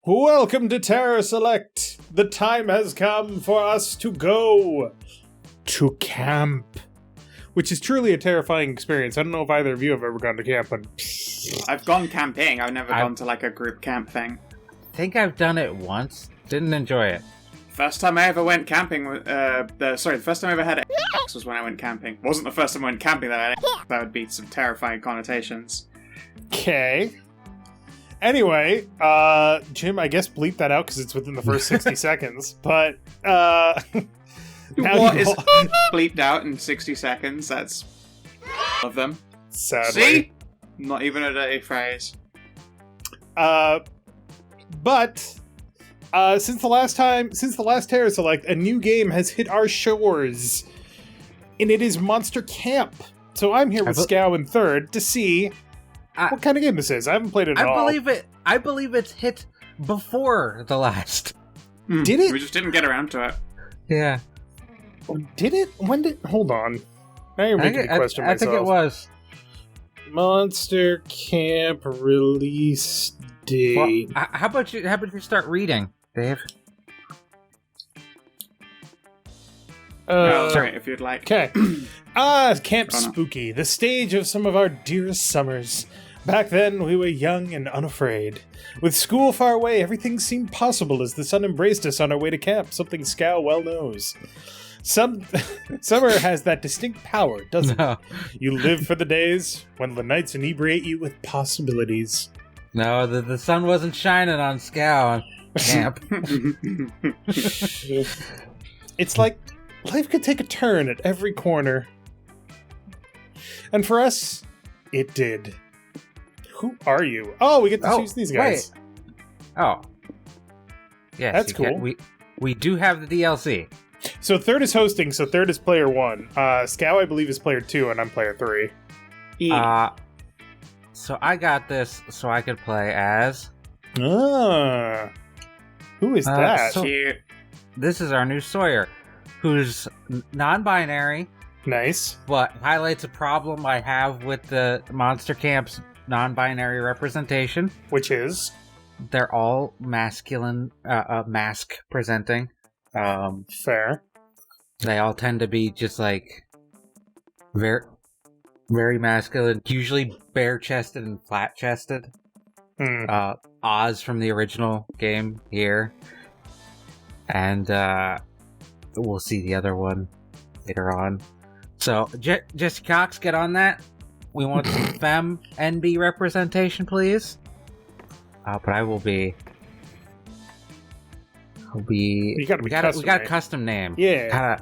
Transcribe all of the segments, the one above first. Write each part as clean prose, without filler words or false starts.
Welcome to CharacterSelect. The time has come for us to go to camp, which is truly a terrifying experience. I don't know if either of you have ever gone to camp, but I've gone camping. I've never gone to like a group camp thing. I think I've done it once. Didn't enjoy it. First time I ever went camping, the first time I ever had X was when I went camping. Wasn't the first time I went camping that I had X. That would be some terrifying connotations. okay. Anyway, Jim, I guess bleep that out because it's within the first 60 seconds. But now What is bleeped out in 60 seconds? That's of them. sadly. See? Not even a dirty phrase. But since the last CharacterSelect, a new game has hit our shores, and it is Monster Camp. So I'm here with Scow in third to see what kind of game this is. I haven't played it at all. I believe it's hit before the last. Did it? We just didn't get around to it. Yeah. Did it? When did? Hold on. Now you're making me question I myself. think it was. Monster Camp release date. Well, how about you start reading, Dave? Sorry, if you'd like. Okay. Camp Spooky, the stage of some of our dearest summers. Back then, we were young and unafraid. With school far away, everything seemed possible as the sun embraced us on our way to camp, something Scow well knows. Summer has that distinct power, doesn't it? You live for the days when the nights inebriate you with possibilities. No, the sun wasn't shining on Scow on camp. It's like life could take a turn at every corner. And for us, it did. Who are you? Oh, we get to choose these guys. Wait. Oh. Yes, That's cool. We do have the DLC. So third is hosting, so third is player 1. Scow, I believe, is player 2, and I'm player 3. So I got this so I could play as... Who is that? So this is our new Sawyer, who's non-binary. Nice. But highlights a problem I have with the Monster Camp's non-binary representation. Which is? They're all masculine, mask presenting. Fair. They all tend to be just like very, very masculine, usually bare-chested and flat-chested. Oz from the original game here. And we'll see the other one later on. So, Jesse Cox, get on that. We want some femme Enby representation, please. But I will be... You gotta be we got a custom name. Yeah.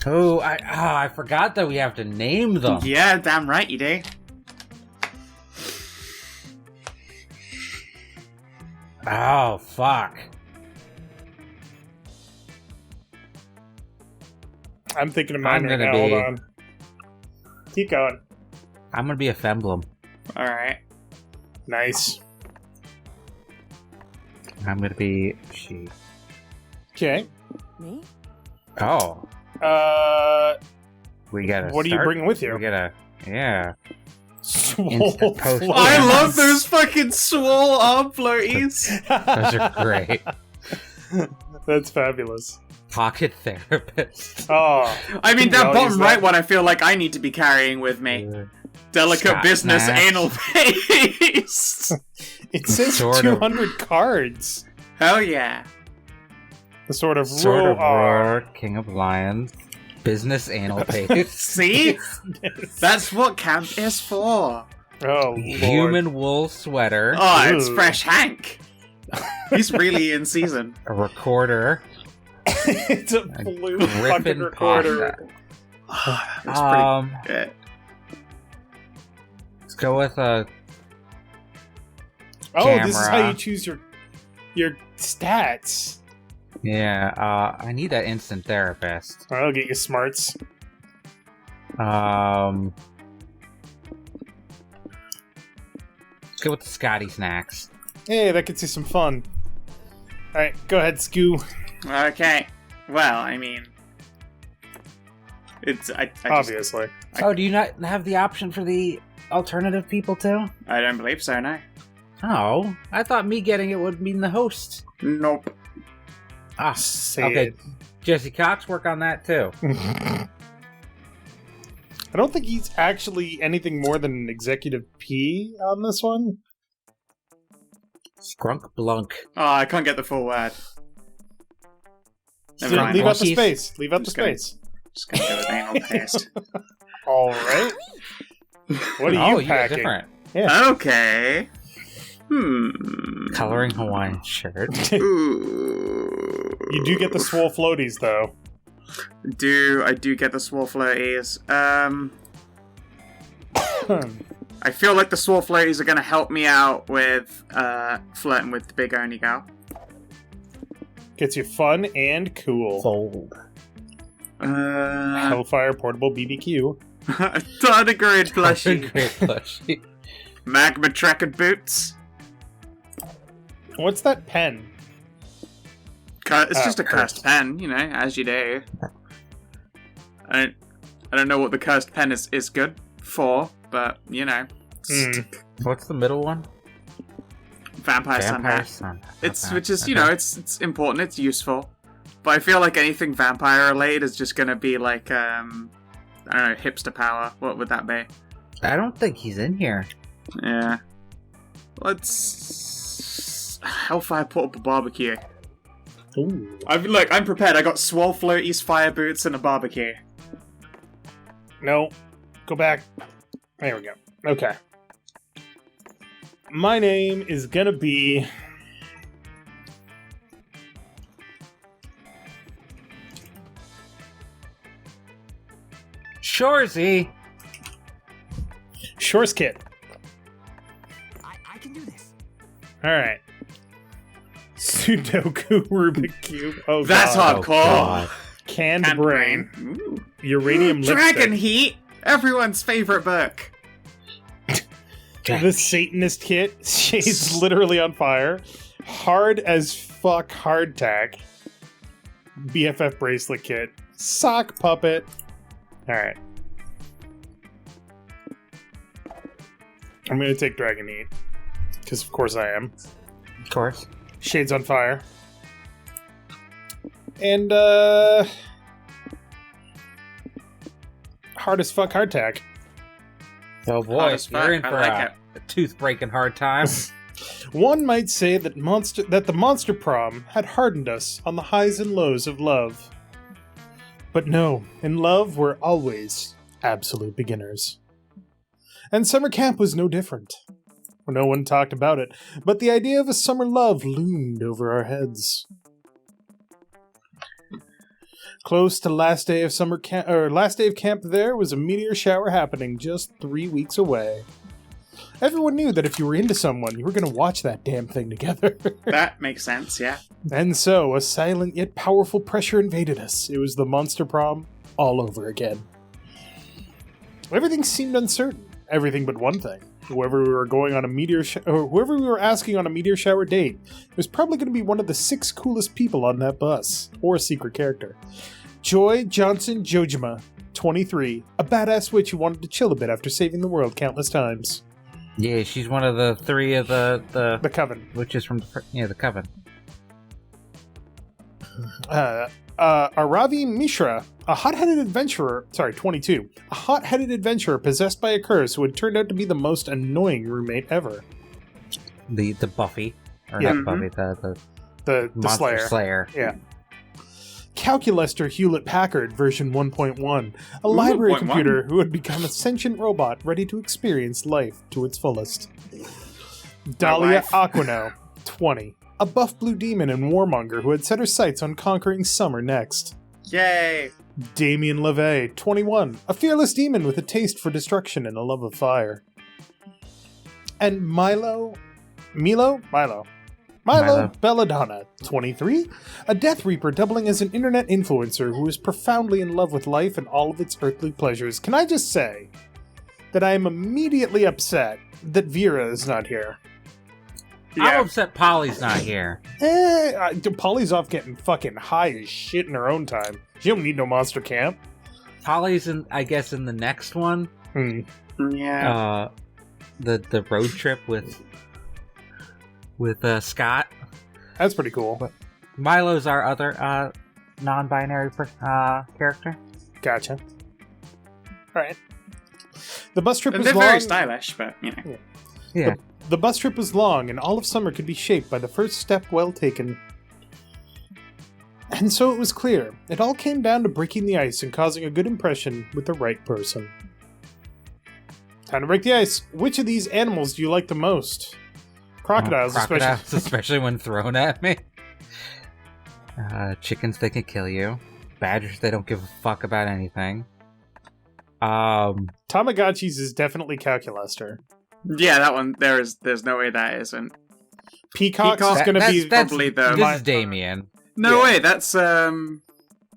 I forgot that we have to name them. Yeah, damn right you do. Oh, fuck. I'm thinking of mine right now. Hold on. Keep going. I'm gonna be a femblem. Alright. Nice. I'm gonna be she. Okay. Me? Oh. We gotta. What are you bringing with you? We gotta. Yeah. Swole post- floaties. I love those fucking swole arm floaties. Those are great. That's fabulous. Pocket therapist. Oh. I mean, that I'll use bottom right one I feel like I need to be carrying with me. Delicate Scott business Nash. anal paste. It says Sort of. 200 cards. Hell yeah. The sort of roar, King of Lions, business anal paste. See? That's what camp is for. Oh, Lord. Human wool sweater. Oh, it's Ooh. Fresh Hank. He's really in season. A recorder. It's a blue fucking Griffin recorder. pasta. That's pretty good. Let's go with a Oh, this is how camera. you choose your stats. Yeah, I need that instant therapist. I'll get you smarts. Let's go with the Scotty snacks. Hey, that gets you some fun. Alright, go ahead, Scoo. Okay. Well, I mean... I Obviously. Oh, do you not have the option for the alternative people too? I don't believe so, no. Oh, I thought me getting it would mean the host. Nope. Ah, Say okay. it. Jesse Cox, work on that too. I don't think he's actually anything more than an executive P on this one. Skrunk Blunk. Oh, I can't get the full word. Never mind. Leave out the Monkeys. space. Leave out the Just gonna- space. Just gonna go with anal paste. All right. What are Oh, you you got packing? different. Okay. Coloring Hawaiian shirt. Ooh. You do get the swole floaties, though. I do get the swole floaties. I feel like the swole floaties are gonna help me out with flirting with the big Oni gal. Gets you fun and cool. Fold. Hellfire portable BBQ. Tardigrade plushie. Great plushie. Magma tracker boots. What's that pen? It's just a cursed. cursed pen, you know, as you do. I don't know what the cursed pen is good for, but you know, What's the middle one? Vampire Sunhat. Sun. It's Okay, which is okay. you know it's important, it's useful, but I feel like anything vampire related is just gonna be like I don't know, hipster power. What would that be? I don't think he's in here. Yeah, let's Hellfire portable barbecue. Ooh. I'm prepared. I got swole floaties, fire boots, and a barbecue. No. Go back. There we go. Okay. My name is gonna be... Shorzy. Shores Kit. I can do this. Alright. Sudoku Rubik Cube. Oh, That's God. Oh, hardcore. God. Canned And Brain. Ooh. Uranium Dragon Lipstick. Heat. Everyone's favorite book. The Satanist Kit. Shades literally on fire. Hard as fuck hardtack. BFF Bracelet Kit. Sock Puppet. Alright. I'm gonna take Dragon Heat. Because of course I am. Of course. Shades on fire. And, hard as fuck hardtack. Oh Hard boy, as fuck, you're in I for like a tooth-breaking hard time. One might say that the Monster Prom had hardened us on the highs and lows of love. But no, in love we're always absolute beginners. And summer camp was no different. No one talked about it, but the idea of a summer love loomed over our heads. Close to last day of camp there was a meteor shower happening just 3 weeks away. Everyone knew that if you were into someone, you were going to watch that damn thing together. That makes sense, yeah. And so, a silent yet powerful pressure invaded us. It was the Monster Prom all over again. Everything seemed uncertain. Everything but one thing. Whoever we were asking on a meteor shower date was probably going to be one of the 6 coolest people on that bus, or a secret character. Joy Johnson Jojima, 23, a badass witch who wanted to chill a bit after saving the world countless times. Yeah, she's one of the 3 of The Coven. witches from the Coven. Aravi Mishra, a hot-headed adventurer, 22, a hot-headed adventurer possessed by a curse who had turned out to be the most annoying roommate ever. The Buffy, or Yeah. not Buffy, the The Monster Slayer. Slayer. Yeah. Calculester Hewlett-Packard version 1.1, a library 1.1. computer who had become a sentient robot ready to experience life to its fullest. Dahlia wife. Aquino, 20, a buff blue demon and warmonger who had set her sights on conquering summer next. Yay! Damien LeVay, 21, a fearless demon with a taste for destruction and a love of fire. And Milo Belladonna, 23, a Death Reaper doubling as an internet influencer who is profoundly in love with life and all of its earthly pleasures. Can I just say that I am immediately upset that Vera is not here? I'm upset Polly's not here. Polly's off getting fucking high as shit in her own time. She don't need no monster camp. Polly's I guess in the next one. Yeah. The road trip with Scott. That's pretty cool. But Milo's our other non-binary character. Gotcha. All right. The bus trip was They're long. very stylish, but you know. Yeah. The bus trip was long, and all of summer could be shaped by the first step well taken. And so it was clear. It all came down to breaking the ice and causing a good impression with the right person. Time to break the ice. Which of these animals do you like the most? Crocodiles, especially when thrown at me. Chickens, they can kill you. Badgers, they don't give a fuck about anything. Tamagotchis is definitely Calculaster. Yeah, that one. There's no way that isn't. Peacocks is going to be probably the. This is Damien. No way, that's Oh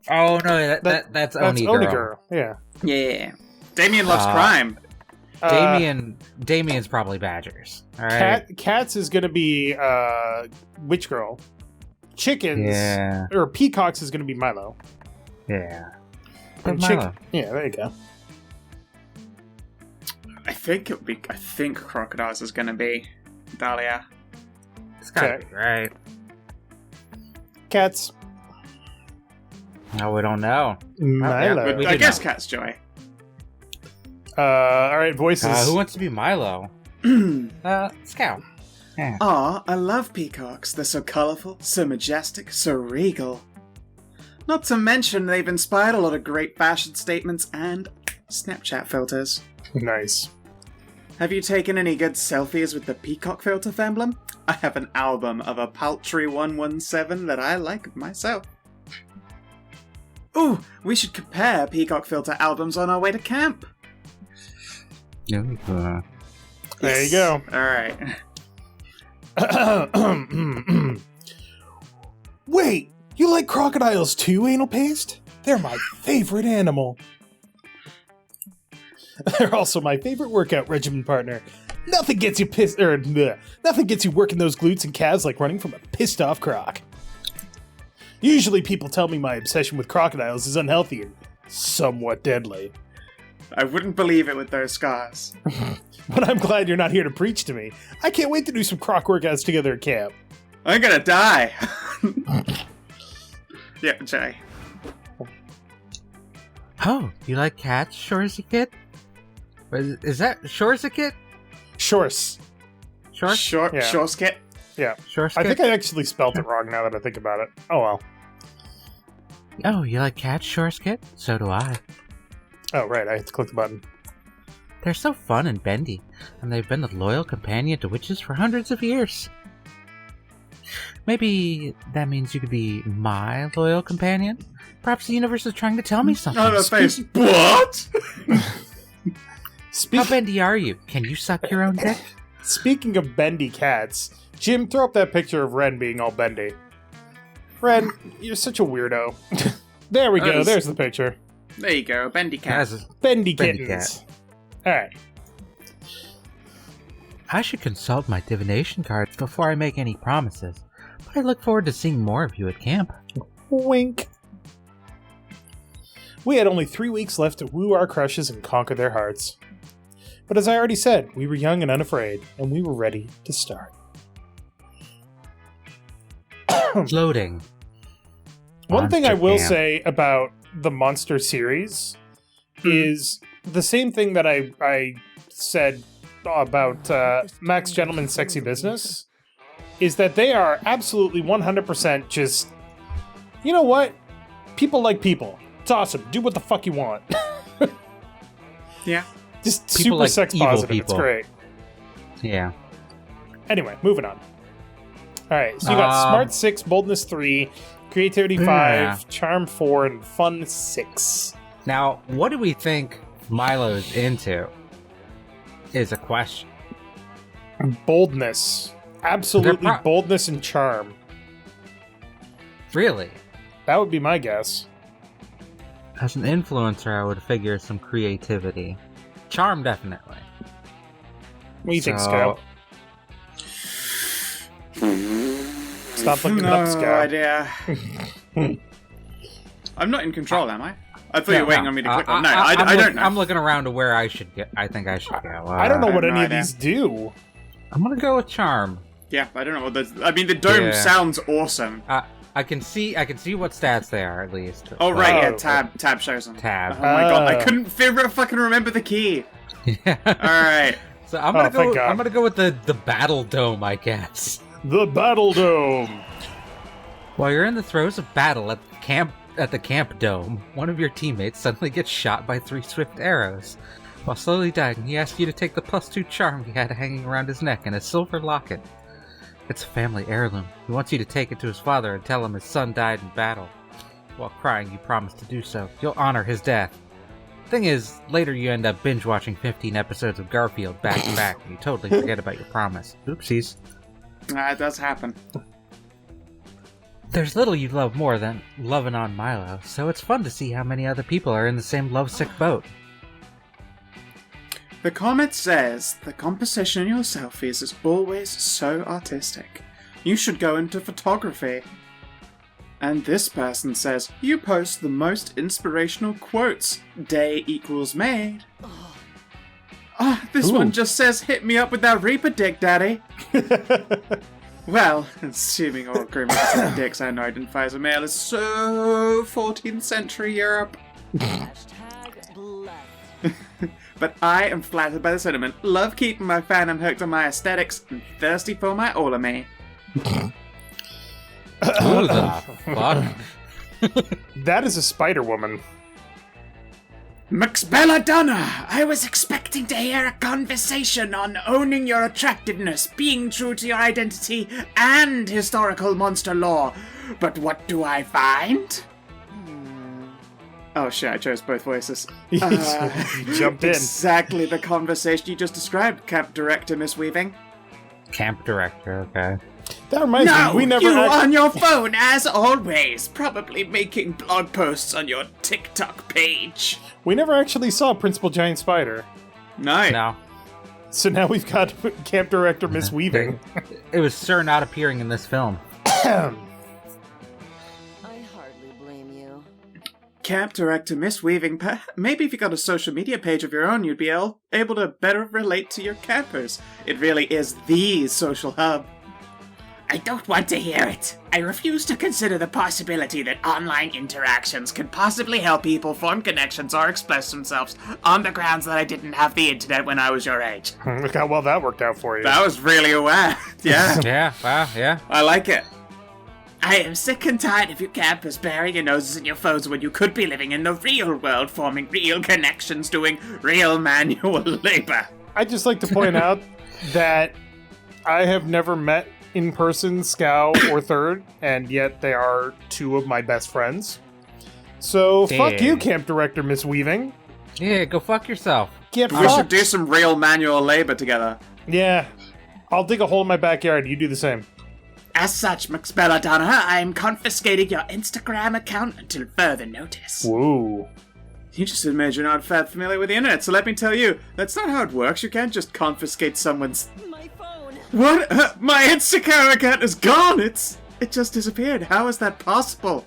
no, that's Oni Girl. Yeah. Yeah. Damien loves crime. Damien's probably Badgers. All right. Cats is going to be Witch Girl. Chickens, or peacocks is going to be Milo. Yeah. And Milo. Yeah, there you go. I think crocodiles is going to be Dahlia. It's gotta be right. Cats. No, we don't know. Milo. I guess Cat's Joy. All right, voices. Who wants to be Milo? Scout. Yeah. Aw, I love peacocks. They're so colourful, so majestic, so regal. Not to mention they've inspired a lot of great fashion statements and Snapchat filters. Nice. Have you taken any good selfies with the peacock filter, Femblem? I have an album of a paltry 117 that I like myself. Ooh, we should compare peacock filter albums on our way to camp. There you go. Alright. Wait, you like crocodiles too, Anal Paste? They're my favorite animal. They're also my favorite workout regimen partner. Nothing gets you nothing gets you working those glutes and calves like running from a pissed off croc. Usually people tell me my obsession with crocodiles is unhealthy and somewhat deadly. I wouldn't believe it with those scars. But I'm glad you're not here to preach to me. I can't wait to do some croc workouts together at camp. I'm gonna die. Yeah, Jay. Oh, you like cats, Shorzy-Kit? Is that Shorzy-Kit? Shorse. Short? Yeah. Shorskit? Yeah. Shorzy-Kit? I think I actually spelt it wrong now that I think about it. Oh well. Oh, you like cats, Shorzy-Kit? So do I. Oh, right. I have to click the button. They're so fun and bendy, and they've been a loyal companion to witches for hundreds of years. Maybe that means you could be my loyal companion? Perhaps the universe is trying to tell me something. Oh, no, face. What? How bendy are you? Can you suck your own dick? Speaking of bendy cats, Jim, throw up that picture of Ren being all bendy. Ren, you're such a weirdo. There we go. There's the picture. There you go. Bendy cat. Bendy kittens. Alright. I should consult my divination cards before I make any promises, but I look forward to seeing more of you at camp. Wink. We had only 3 weeks left to woo our crushes and conquer their hearts. But as I already said, we were young and unafraid, and we were ready to start. Loading. One thing I will camp. say about the Monster series is the same thing that I said about Max Gentleman's Sexy Business, is that they are absolutely 100% just, you know what? People like people. It's awesome. Do what the fuck you want. Yeah. Just People super like sex evil positive. people. It's great. Yeah. Anyway, moving on. Alright, so you got Smart 6, Boldness 3, Creativity 5, Charm 4, and Fun 6. Now, what do we think Milo's into? Is a question. Boldness. Absolutely boldness and charm. Really? That would be my guess. As an influencer, I would figure some creativity. Charm, definitely. What do you think, Scout? Stop looking it up, Scout. No idea. I'm not in control, am I? I thought you were waiting on me to click on. No, I don't know. I'm looking around to where I should get. I think I should go. I don't know what I have any no of idea. these do. I'm gonna go with charm. Yeah, I don't know what those... I mean, the dome Yeah. sounds awesome. I can see what stats they are at least. Oh, right, Oh, yeah, tab shows them. Tab. Oh my god, I couldn't fucking remember the key. Yeah. Alright. So I'm gonna thank go. God. I'm gonna go with the battle dome, I guess. The Battle Dome. While you're in the throes of battle at the camp dome, one of your teammates suddenly gets shot by 3 swift arrows. While slowly dying, he asks you to take the +2 charm he had hanging around his neck and a silver locket. It's a family heirloom. He wants you to take it to his father and tell him his son died in battle. While crying, you promise to do so. You'll honor his death. Thing is, later you end up binge-watching 15 episodes of Garfield back to back, and you totally forget about your promise. Oopsies. It does happen. There's little you love more than loving on Milo, so it's fun to see how many other people are in the same lovesick boat. The comment says, the composition in your selfies is always so artistic. You should go into photography. And this person says, you post the most inspirational quotes. Day equals made. This Ooh. one just says, hit me up with that Reaper dick, daddy. Well, assuming all agreements and dicks and identify as a male is so 14th century Europe. But I am flattered by the sentiment. Love keeping my fandom hooked on my aesthetics and thirsty for my all-of-me. Who the fuck? That is a Spider-Woman. McSpelladonna! I was expecting to hear a conversation on owning your attractiveness, being true to your identity, and historical monster lore. But what do I find? Oh shit, I chose both voices. You jumped in. Exactly the conversation you just described, Camp Director Miss Weaving. Camp director, okay. That reminds No, me, we never you act- on your phone as always, probably making blog posts on your TikTok page. we never actually saw Principal Giant Spider. No. No. So now we've got Camp Director Miss Weaving. It was Sir not appearing in this film. I hardly blame you. Camp Director Miss Weaving, maybe if you got a social media page of your own, you'd be able to better relate to your campers. It really is the social hub. I don't want to hear it. I refuse to consider the possibility that online interactions could possibly help people form connections or express themselves on the grounds that I didn't have the internet when I was your age. Look how well that worked out for you. That was really aware. Yeah, Yeah, wow, yeah. I like it. I am sick and tired of you campers burying your noses in your phones when you could be living in the real world, forming real connections, doing real manual labor. I'd just like to point out that I have never met in person Scow or Third, and yet they are 2 of my best friends. So fuck Dang. you, Camp Director Miss Weaving. Yeah, go fuck yourself. Get We should fucked. do some real manual labor together. Yeah. I'll dig a hole in my backyard. You do the same. As such, McSpelladonna, I am confiscating your Instagram account until further notice. Whoa. You just admitted you're not that familiar with the internet, so let me tell you, that's not how it works. You can't just confiscate someone's... My phone. What? My Instagram account is gone! It just disappeared. How is that possible?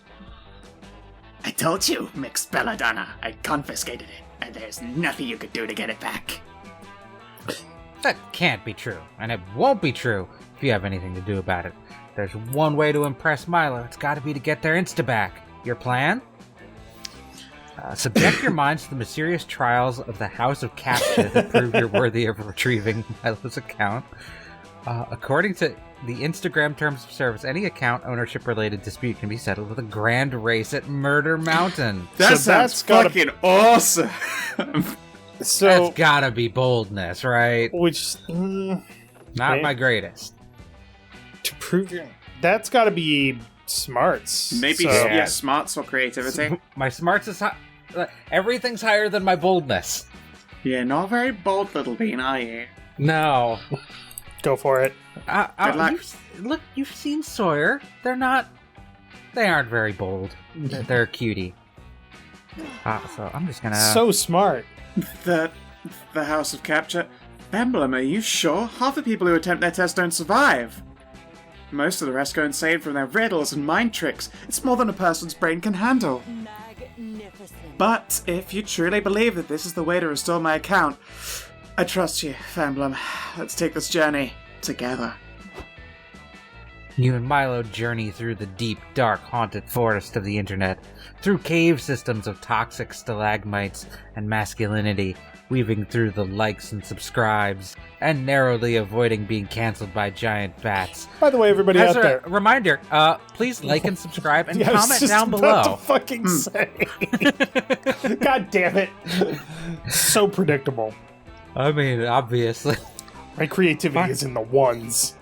I told you, McSpelladonna. I confiscated it, and there's nothing you could do to get it back. That can't be true, and it won't be true if you have anything to do about it. There's one way to impress Milo. It's got to be to get their Insta back. Your plan? Subject your minds to the mysterious trials of the House of Capture to prove you're worthy of retrieving Milo's account. According to the Instagram terms of service, any account ownership-related dispute can be settled with a grand race at Murder Mountain. That So that's sounds gotta- fucking awesome! So, That's gotta be boldness, right? which, Not Okay. my greatest. to prove your... That's gotta be smarts. Maybe, So- yeah, smarts or creativity. My smarts is high. Everything's higher than my boldness. Yeah, not very bold, little bean, are you? No. Go for it. Good luck. Look, you've seen Sawyer. They aren't very bold. They're a cutie. So I'm just gonna... So smart. The House of Capture? Emblem, are you sure? Half the people who attempt their test don't survive. Most of the rest go insane from their riddles and mind tricks. It's more than a person's brain can handle. Magnificent. But if you truly believe that this is the way to restore my account, I trust you, Famblum. Let's take this journey together. You and Milo journey through the deep, dark, haunted forest of the internet, through cave systems of toxic stalagmites and masculinity, weaving through the likes and subscribes, and narrowly avoiding being cancelled by giant bats. By the way, everybody As out a there, reminder, please like and subscribe and I was comment just down about below. to fucking say. God damn it. So predictable. I mean, obviously. My creativity is in the ones.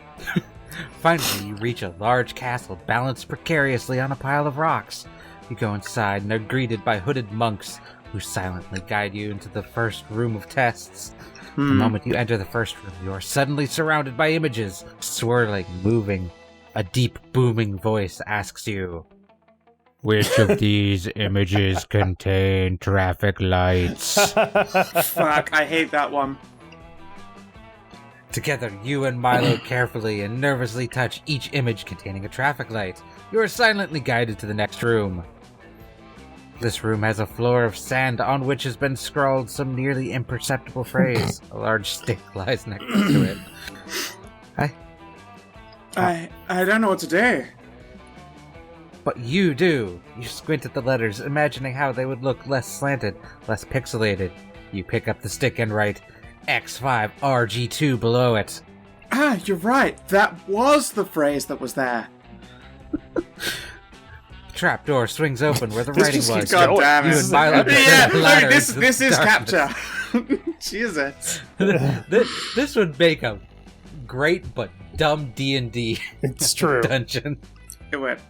Finally, you reach a large castle balanced precariously on a pile of rocks. You go inside and are greeted by hooded monks who silently guide you into the first room of tests. The moment you enter the first room, you are suddenly surrounded by images, swirling, moving. A deep, booming voice asks you, "Which of these images contain traffic lights?" Fuck, I hate that one. Together, you and Milo carefully and nervously touch each image containing a traffic light. You are silently guided to the next room. This room has a floor of sand on which has been scrawled some nearly imperceptible phrase. A large stick lies next to it. I don't know what to do. But you do. You squint at the letters, imagining how they would look less slanted, less pixelated. You pick up the stick and write X5RG2 below it. Ah, you're right. That was the phrase that was there. Trapdoor swings open where the writing was. God damn it. You and Milo descend the ladder this into the is darkness. capture. Jesus. This would make a great but dumb D&D It's true. dungeon. It went.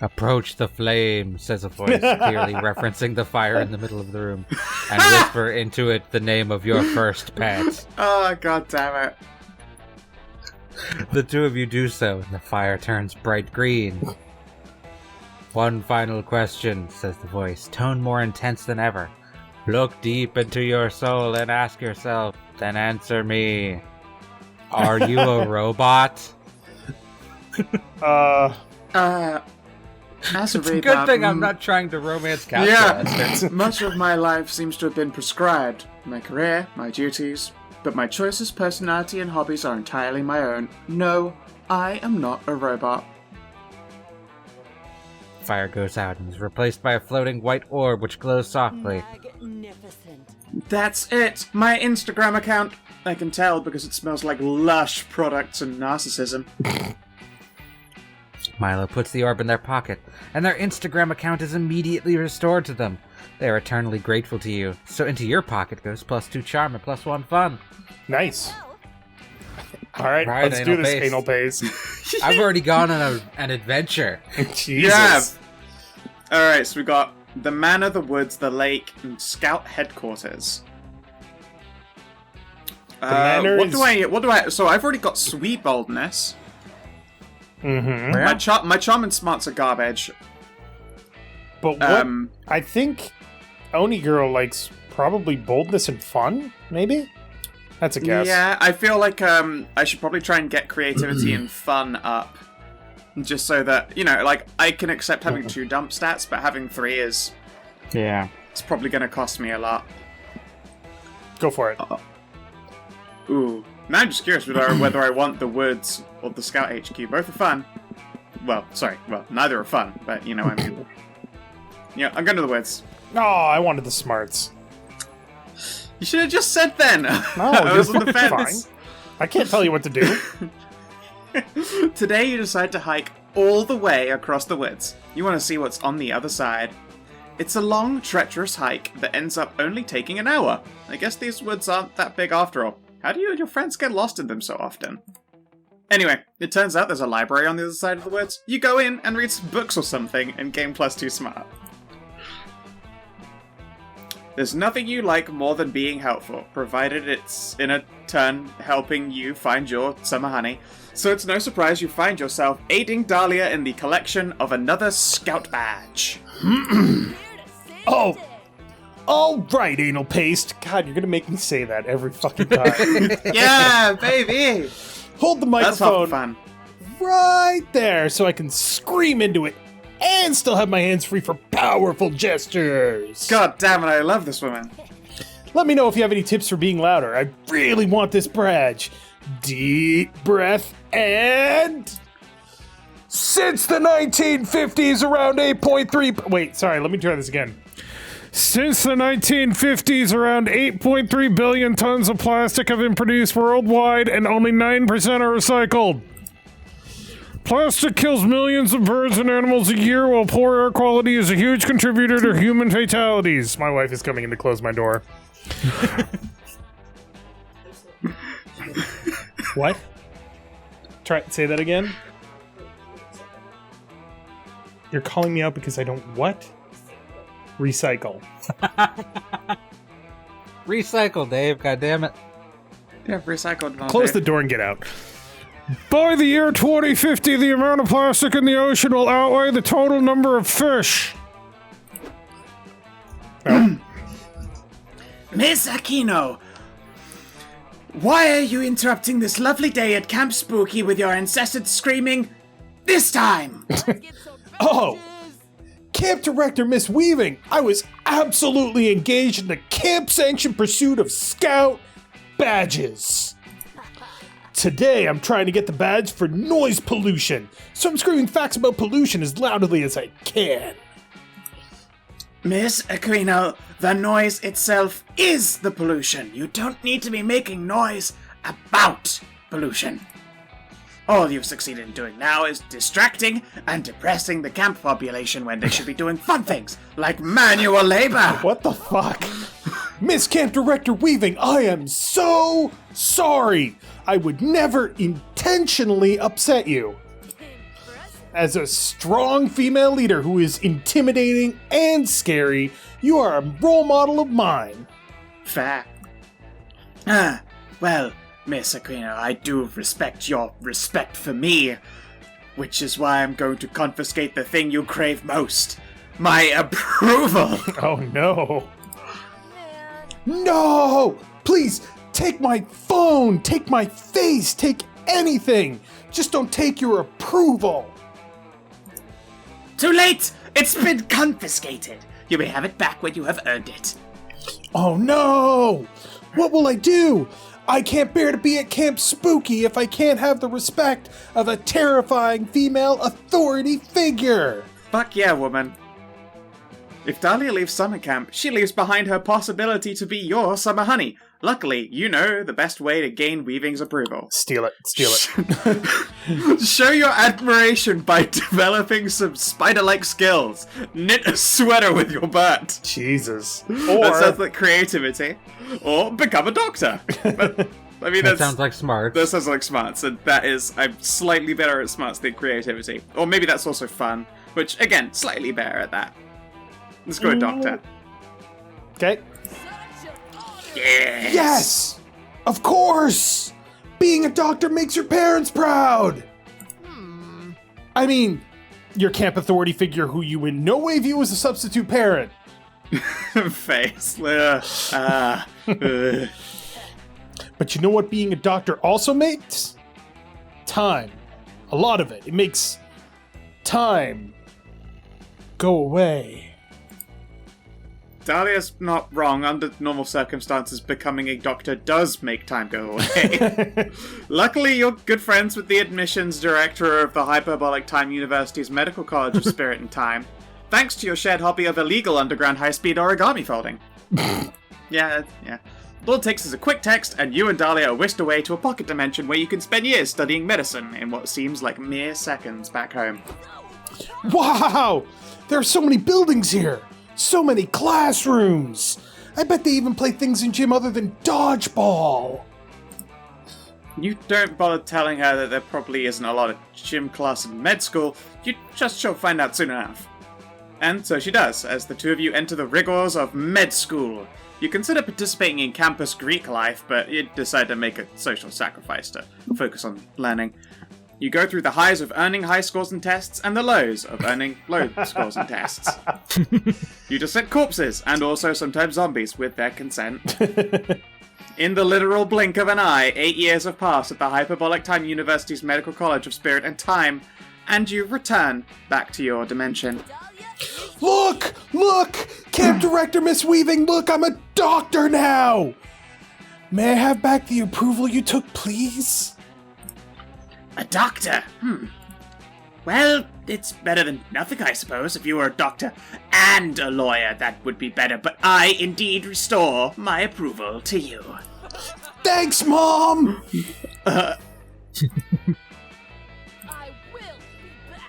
Approach the flame, says a voice, clearly referencing the fire in the middle of the room, and whisper into it the name of your first pet. Oh, god damn it. The two of you do so, and the fire turns bright green. One final question, says the voice, tone more intense than ever. Look deep into your soul and ask yourself, then answer me. Are you a robot? As a It's a good thing I'm not trying to romance capture. Yeah, much of my life seems to have been prescribed. My career, my duties, but my choices, personality, and hobbies are entirely my own. No, I am not a robot. Fire goes out and is replaced by a floating white orb which glows softly. Magnificent. That's it! My Instagram account! I can tell because it smells like lush products and narcissism. Milo puts the orb in their pocket, and their Instagram account is immediately restored to them. They are eternally grateful to you, so into your pocket goes +2 charm and +1 fun. Nice. Alright, Right, let's do this, anal anal paste. I've already gone on an adventure. Jesus. Yeah! Alright, so we got the manor, the woods, the lake, and scout headquarters. manor what is- do I, so I've already got sweet boldness. Mm-hmm. My charm and smarts are garbage. But what I think Oni Girl likes probably boldness and fun, maybe? That's a guess. Yeah, I feel like I should probably try and get creativity and fun up. Just so that, like, I can accept having 2 dump stats, but having 3 is... Yeah. It's probably going to cost me a lot. Go for it. Ooh. Now I'm just curious whether I want the woods or the scout HQ. Both are fun. Well, neither are fun, but you know what I mean. Yeah, I'm going to the woods. Oh, I wanted the smarts. You should have just said then! No, I was on the fine. fence. I can't tell you what to do. Today you decide to hike all the way across the woods. You want to see what's on the other side. It's a long, treacherous hike that ends up only taking an hour. I guess these woods aren't that big after all. How do you and your friends get lost in them so often? Anyway, it turns out there's a library on the other side of the woods. You go in and read some books or something and gain +2 smart. There's nothing you like more than being helpful, provided it's in a turn helping you find your summer honey. So it's no surprise you find yourself aiding Dahlia in the collection of another scout badge. Oh! Alright, anal paste. God, you're gonna make me say that every fucking time. Yeah, baby! Hold the That's half the microphone fun. right there so I can scream into it and still have my hands free for powerful gestures. God damn it, I love this woman. Let me know if you have any tips for being louder. I really want this badge. Deep breath and... Since the 1950s, around 8.3... Wait, sorry, let me try this again. Since the 1950s, around 8.3 billion tons of plastic have been produced worldwide, and only 9% are recycled. Plastic kills millions of birds and animals a year, while poor air quality is a huge contributor to human fatalities. My wife is coming in to close my door. What? Say that again? You're calling me out because I don't what? Recycle. Recycle, Dave. God damn it. Yeah, recycled. Close the door and get out. By the year 2050, the amount of plastic in the ocean will outweigh the total number of fish. Miss Aquino, why are you interrupting this lovely day at Camp Spooky with your incessant screaming this time? Oh, Camp Director Miss Weaving, I was absolutely engaged in the camp-sanctioned pursuit of Scout badges. Today, I'm trying to get the badge for noise pollution, so I'm screaming facts about pollution as loudly as I can. Miss Aquino, the noise itself is the pollution. You don't need to be making noise about pollution. All you've succeeded in doing now is distracting and depressing the camp population when they should be doing fun things, like manual labor. What the fuck? Miss Camp Director Weaving, I am so sorry. I would never intentionally upset you. As a strong female leader who is intimidating and scary, you are a role model of mine. Fair. Well, Miss Aquino, I do respect your respect for me, which is why I'm going to confiscate the thing you crave most. My approval! Oh no. No! Please, take my phone, take my face, take anything. Just don't take your approval. Too late! It's been confiscated. You may have it back when you have earned it. Oh no! What will I do? I can't bear to be at Camp Spooky if I can't have the respect of a terrifying female authority figure. Fuck yeah, woman. If Dahlia leaves summer camp, she leaves behind her possibility to be your summer honey. Luckily, you know the best way to gain Weaving's approval. Steal it. Show your admiration by developing some spider-like skills. Knit a sweater with your butt. Jesus. That sounds like creativity. Or become a doctor. But, I mean, that sounds like smarts. That sounds like smarts, and that is, I'm slightly better at smarts than creativity. Or maybe that's also fun, which, again, slightly better at that. Let's go, doctor. Okay. Yes! Yes! Of course! Being a doctor makes your parents proud! I mean, your camp authority figure who you in no way view as a substitute parent. Face. But you know what being a doctor also makes? Time. A lot of it. It makes time go away. Dahlia's not wrong. Under normal circumstances, becoming a doctor does make time go away. Luckily, you're good friends with the admissions director of the Hyperbolic Time University's Medical College of Spirit and Time, thanks to your shared hobby of illegal underground high-speed origami folding. Yeah. All it takes is a quick text, and you and Dahlia are whisked away to a pocket dimension where you can spend years studying medicine in what seems like mere seconds back home. Wow! There are so many buildings here! So many classrooms! I bet they even play things in gym other than dodgeball! You don't bother telling her that there probably isn't a lot of gym class in med school, she'll find out soon enough. And so she does, as the two of you enter the rigors of med school. You consider participating in campus Greek life, but you decide to make a social sacrifice to focus on learning. You go through the highs of earning high scores and tests, and the lows of earning low scores and tests. You dissect corpses, and also sometimes zombies, with their consent. In the literal blink of an eye, 8 years have passed at the Hyperbolic Time University's Medical College of Spirit and Time, and you return back to your dimension. Look! Camp Director Miss Weaving, look, I'm a doctor now! May I have back the approval you took, please? A doctor? Well, it's better than nothing, I suppose. If you were a doctor and a lawyer, that would be better. But I indeed restore my approval to you. Thanks, Mom! I will be back.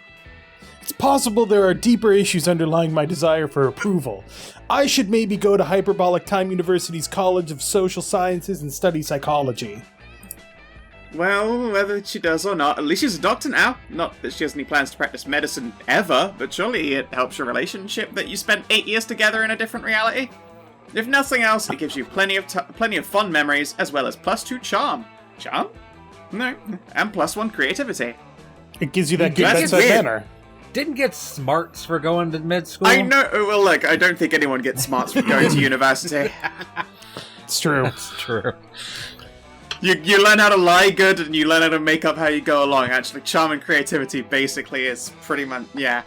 It's possible there are deeper issues underlying my desire for approval. I should maybe go to Hyperbolic Time University's College of Social Sciences and study psychology. Well, whether she does or not, at least she's a doctor now. Not that she has any plans to practice medicine ever, but surely it helps your relationship that you spent 8 years together in a different reality. If nothing else, it gives you plenty of fun memories, as well as +2 charm. Charm? No. And +1 creativity. It gives you that good That's bedside weird. manner. Didn't get smarts for going to med school. I know. Well, look, I don't think anyone gets smarts from going to university. It's true. That's true. You learn how to lie good, and you learn how to make up how you go along. Actually, charm and creativity basically is pretty much, yeah.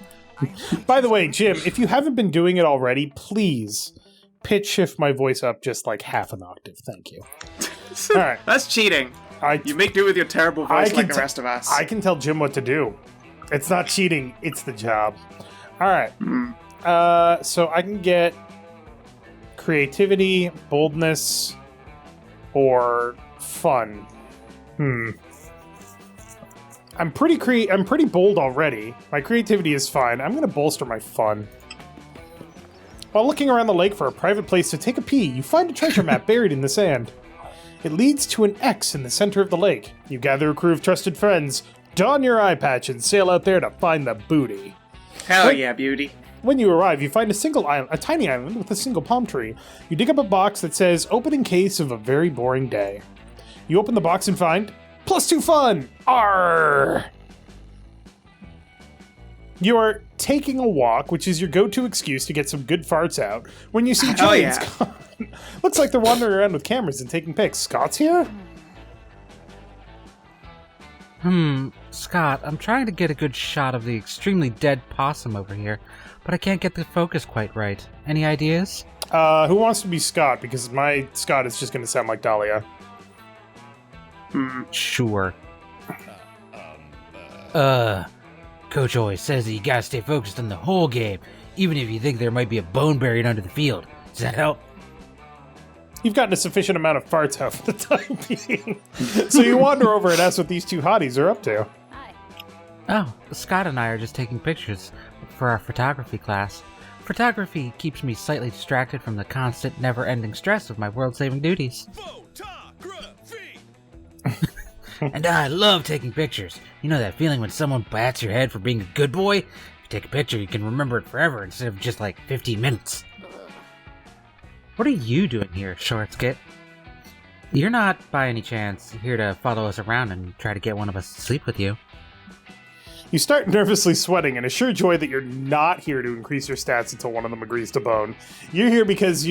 By the way, Jim, if you haven't been doing it already, please pitch shift my voice up just like half an octave. Thank you. All right. That's cheating. You make do with your terrible voice like the rest of us. I can tell Jim what to do. It's not cheating, it's the job. All right. So I can get creativity, boldness, or fun. I'm pretty bold already. My creativity is fine. I'm gonna bolster my fun. While looking around the lake for a private place to take a pee, you find a treasure map buried in the sand. It leads to an X in the center of the lake. You gather a crew of trusted friends, don your eye patch, and sail out there to find the booty. Hell yeah, beauty. When you arrive, you find a tiny island with a single palm tree. You dig up a box that says, open in case of a very boring day. You open the box and find, +2 fun! Arrgh! You are taking a walk, which is your go-to excuse to get some good farts out, when you see Hell Julie yeah. and Scott. Looks like they're wandering around with cameras and taking pics. Scott's here? Scott, I'm trying to get a good shot of the extremely dead possum over here, but I can't get the focus quite right. Any ideas? Who wants to be Scott? Because my Scott is just going to sound like Dahlia. Sure. Coach always says that you gotta stay focused on the whole game, even if you think there might be a bone buried under the field. Does that help? You've gotten a sufficient amount of farts out for the time being. So you wander over and ask what these two hotties are up to. Hi. Oh, Scott and I are just taking pictures for our photography class. Photography keeps me slightly distracted from the constant, never-ending stress of my world-saving duties. Photography! And I love taking pictures. You know that feeling when someone bats your head for being a good boy? If you take a picture, you can remember it forever instead of just like 15 minutes. What are you doing here, Shortskit? You're not, by any chance, here to follow us around and try to get one of us to sleep with you. You start nervously sweating and assure Joy that you're not here to increase your stats until one of them agrees to bone. You're here because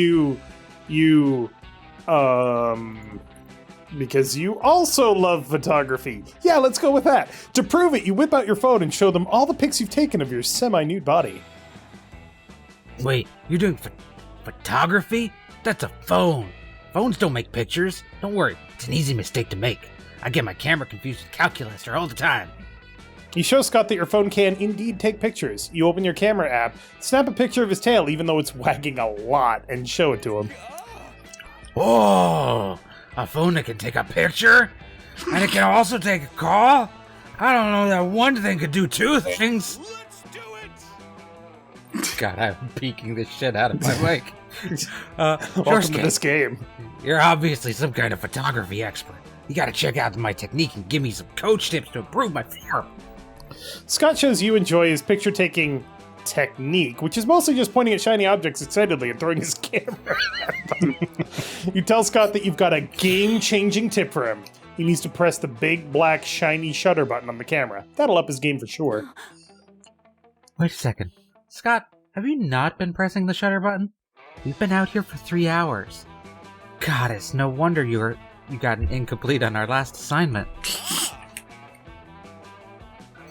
because you also love photography. Yeah, let's go with that. To prove it, you whip out your phone and show them all the pics you've taken of your semi-nude body. Wait, you're doing photography? That's a phone. Phones don't make pictures. Don't worry, it's an easy mistake to make. I get my camera confused with calculator all the time. You show Scott that your phone can indeed take pictures. You open your camera app, snap a picture of his tail even though it's wagging a lot, and show it to him. Oh, a phone that can take a picture? And it can also take a call? I don't know that one thing could do two things. Let's do it! God, I'm peeking the shit out of my mic. Welcome to this game. You're obviously some kind of photography expert. You gotta check out my technique and give me some coach tips to improve my form. Scott shows you enjoy his picture-taking technique, which is mostly just pointing at shiny objects excitedly and throwing his camera at them. You tell Scott that you've got a game-changing tip for him. He needs to press the big, black, shiny shutter button on the camera. That'll up his game for sure. Wait a second. Scott, have you not been pressing the shutter button? We've been out here for 3 hours. God, it's no wonder you got an incomplete on our last assignment.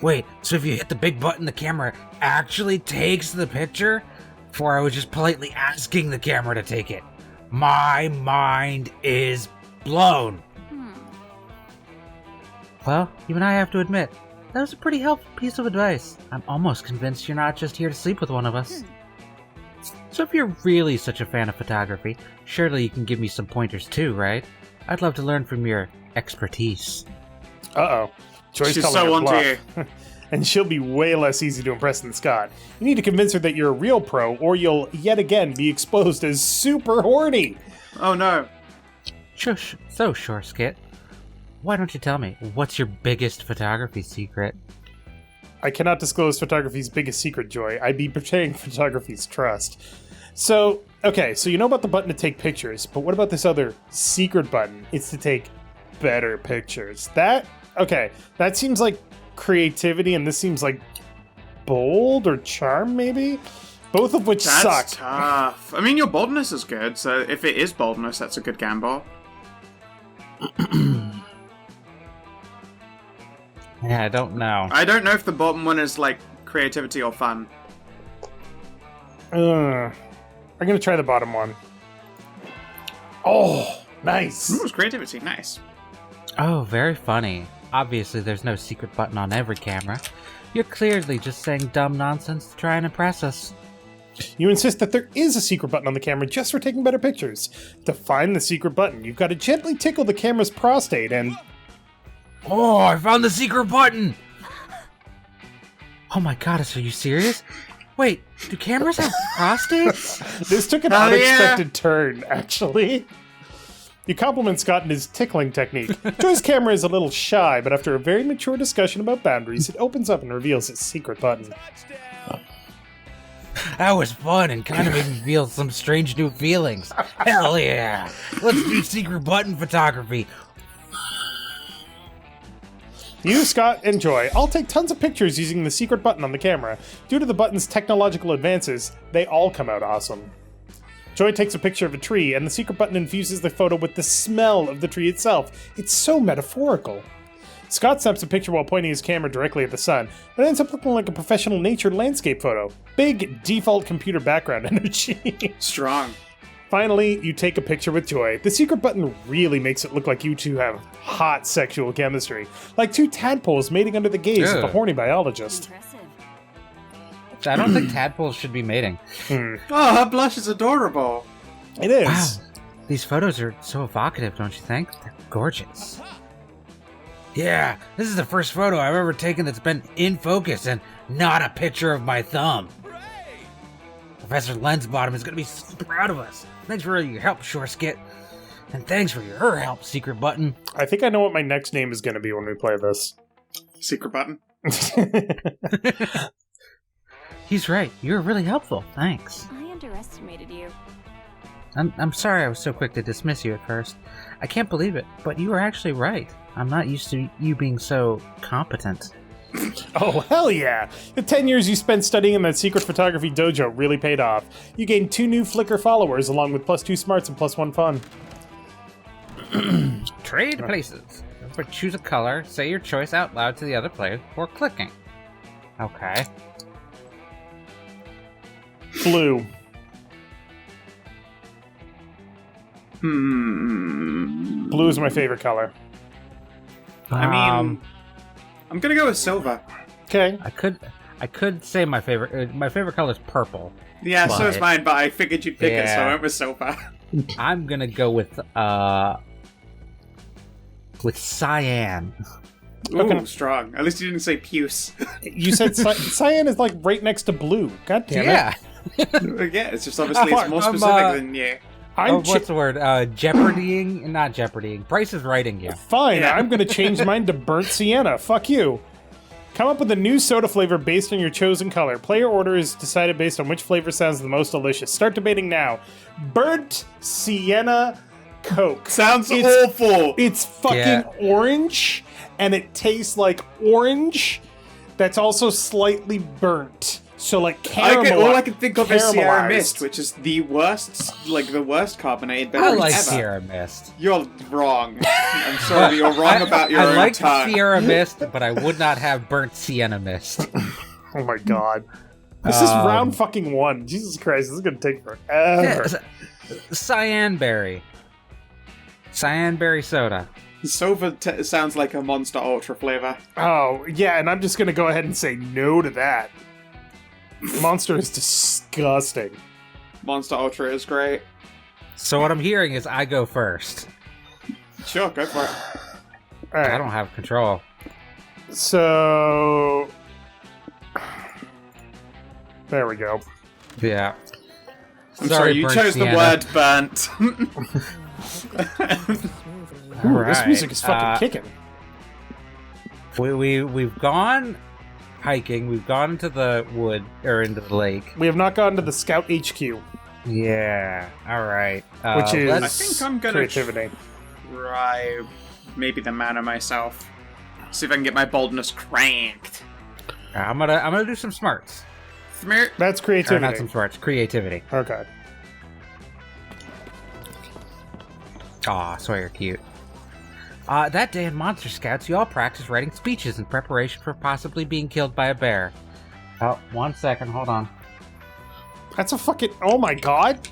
Wait, so if you hit the big button, the camera actually takes the picture? Before I was just politely asking the camera to take it. My mind is blown. Well, even I have to admit, that was a pretty helpful piece of advice. I'm almost convinced you're not just here to sleep with one of us. So if you're really such a fan of photography, surely you can give me some pointers too, right? I'd love to learn from your expertise. Uh-oh. Joy's She's calling so her onto bluff. you. And she'll be way less easy to impress than Scott. You need to convince her that you're a real pro, or you'll yet again be exposed as super horny. Oh no. Shush. So, Skit, why don't you tell me, what's your biggest photography secret? I cannot disclose photography's biggest secret, Joy. I'd be betraying photography's trust. So, okay, so you know about the button to take pictures, but what about this other secret button? It's to take better pictures. That seems like creativity, and this seems like bold or charm, maybe? Both of which suck. That's tough. I mean, your boldness is good, so if it is boldness, that's a good gamble. Yeah, I don't know. I don't know if the bottom one is, like, creativity or fun. I'm gonna try the bottom one. Oh, nice. Ooh, it's creativity. Nice. Oh, very funny. Obviously, there's no secret button on every camera. You're clearly just saying dumb nonsense to try and impress us. You insist that there is a secret button on the camera just for taking better pictures. To find the secret button, you've got to gently tickle the camera's prostate and... Oh, I found the secret button! Oh my goddess, are you serious? Wait, do cameras have prostates? This took an unexpected turn, actually. You compliment Scott in his tickling technique. Joy's camera is a little shy, but after a very mature discussion about boundaries, it opens up and reveals its secret button. That was fun and kind of made me feel some strange new feelings. Hell yeah! Let's do secret button photography. You, Scott, and Joy all take tons of pictures using the secret button on the camera. Due to the button's technological advances, they all come out awesome. Joy takes a picture of a tree, and the secret button infuses the photo with the smell of the tree itself. It's so metaphorical. Scott snaps a picture while pointing his camera directly at the sun, but it ends up looking like a professional nature landscape photo. Big default computer background energy. Strong. Finally, you take a picture with Joy. The secret button really makes it look like you two have hot sexual chemistry, like two tadpoles mating under the gaze of the horny biologist. Impressive. I don't think tadpoles should be mating. Oh, her blush is adorable. It is. Wow, these photos are so evocative, don't you think? They're gorgeous. Yeah, this is the first photo I've ever taken that's been in focus and not a picture of my thumb. Professor Lensbottom is going to be so proud of us. Thanks for your help, Skit. And thanks for your help, Secret Button. I think I know what my next name is going to be when we play this. Secret button. He's right. You're really helpful. Thanks. I underestimated you. I'm sorry I was so quick to dismiss you at first. I can't believe it, but you were actually right. I'm not used to you being so competent. Oh, hell yeah! The 10 years you spent studying in that secret photography dojo really paid off. You gained 2 new Flickr followers, along with +2 smarts and +1 fun. Trade places. But choose a color, say your choice out loud to the other player before clicking. Okay. Blue. Blue is my favorite color. I mean, I'm gonna go with silver. Okay. I could say my favorite color is purple. Yeah, so is But- mine, but I figured you'd pick it, so I Yeah. went with silver. I'm gonna go with cyan. Ooh, Okay. strong. At least you didn't say puce. You said cyan is like right next to blue. God damn it. Yeah. Yeah, it's just obviously it's more I'm, specific than you. I'm What's the word? Jeopardying? Not jeopardying. Price is writing you. fine. Yeah. I'm going to change mine to burnt sienna. Fuck you. Come up with a new soda flavor based on your chosen color. Player order is decided based on which flavor sounds the most delicious. Start debating now. Burnt sienna Coke. Sounds It's- awful. It's fucking Yeah. orange, and it tastes like orange that's also slightly burnt. So like caramel. All I can think of is Sierra caramelized. Mist, which is the worst carbonated I beverage like ever. Sierra Mist. You're wrong. I'm sorry, you're wrong about your I own like tongue. Sierra Mist, but I would not have burnt sienna mist. Oh my god. This is round fucking 1. Jesus Christ, this is gonna take forever. Cyanberry. Cyanberry soda. Sova sounds like a Monster Ultra flavor. Oh, yeah, and I'm just gonna go ahead and say no to that. Monster is disgusting. Monster Ultra is great. So what I'm hearing is I go first. Sure, go for it. Alright, I don't have control. so... There we go. Yeah. I'm sorry, you burnt chose the sienna. word burnt. Ooh, this Alright, music is fucking kicking. We've gone hiking, we've gone into the wood, or into the lake. We have not gone to the Scout HQ, Yeah, alright. which is I think I'm gonna creativity. try maybe the manner myself. See if I can get my boldness cranked. I'm gonna do some smarts. Smirt. That's Or creativity. not some smarts, creativity. Okay. Aw, Sawyer cute. That day in Monster Scouts, you all practiced writing speeches in preparation for possibly being killed by a bear. Oh, 1 second, hold on. That's a fucking... Oh my god!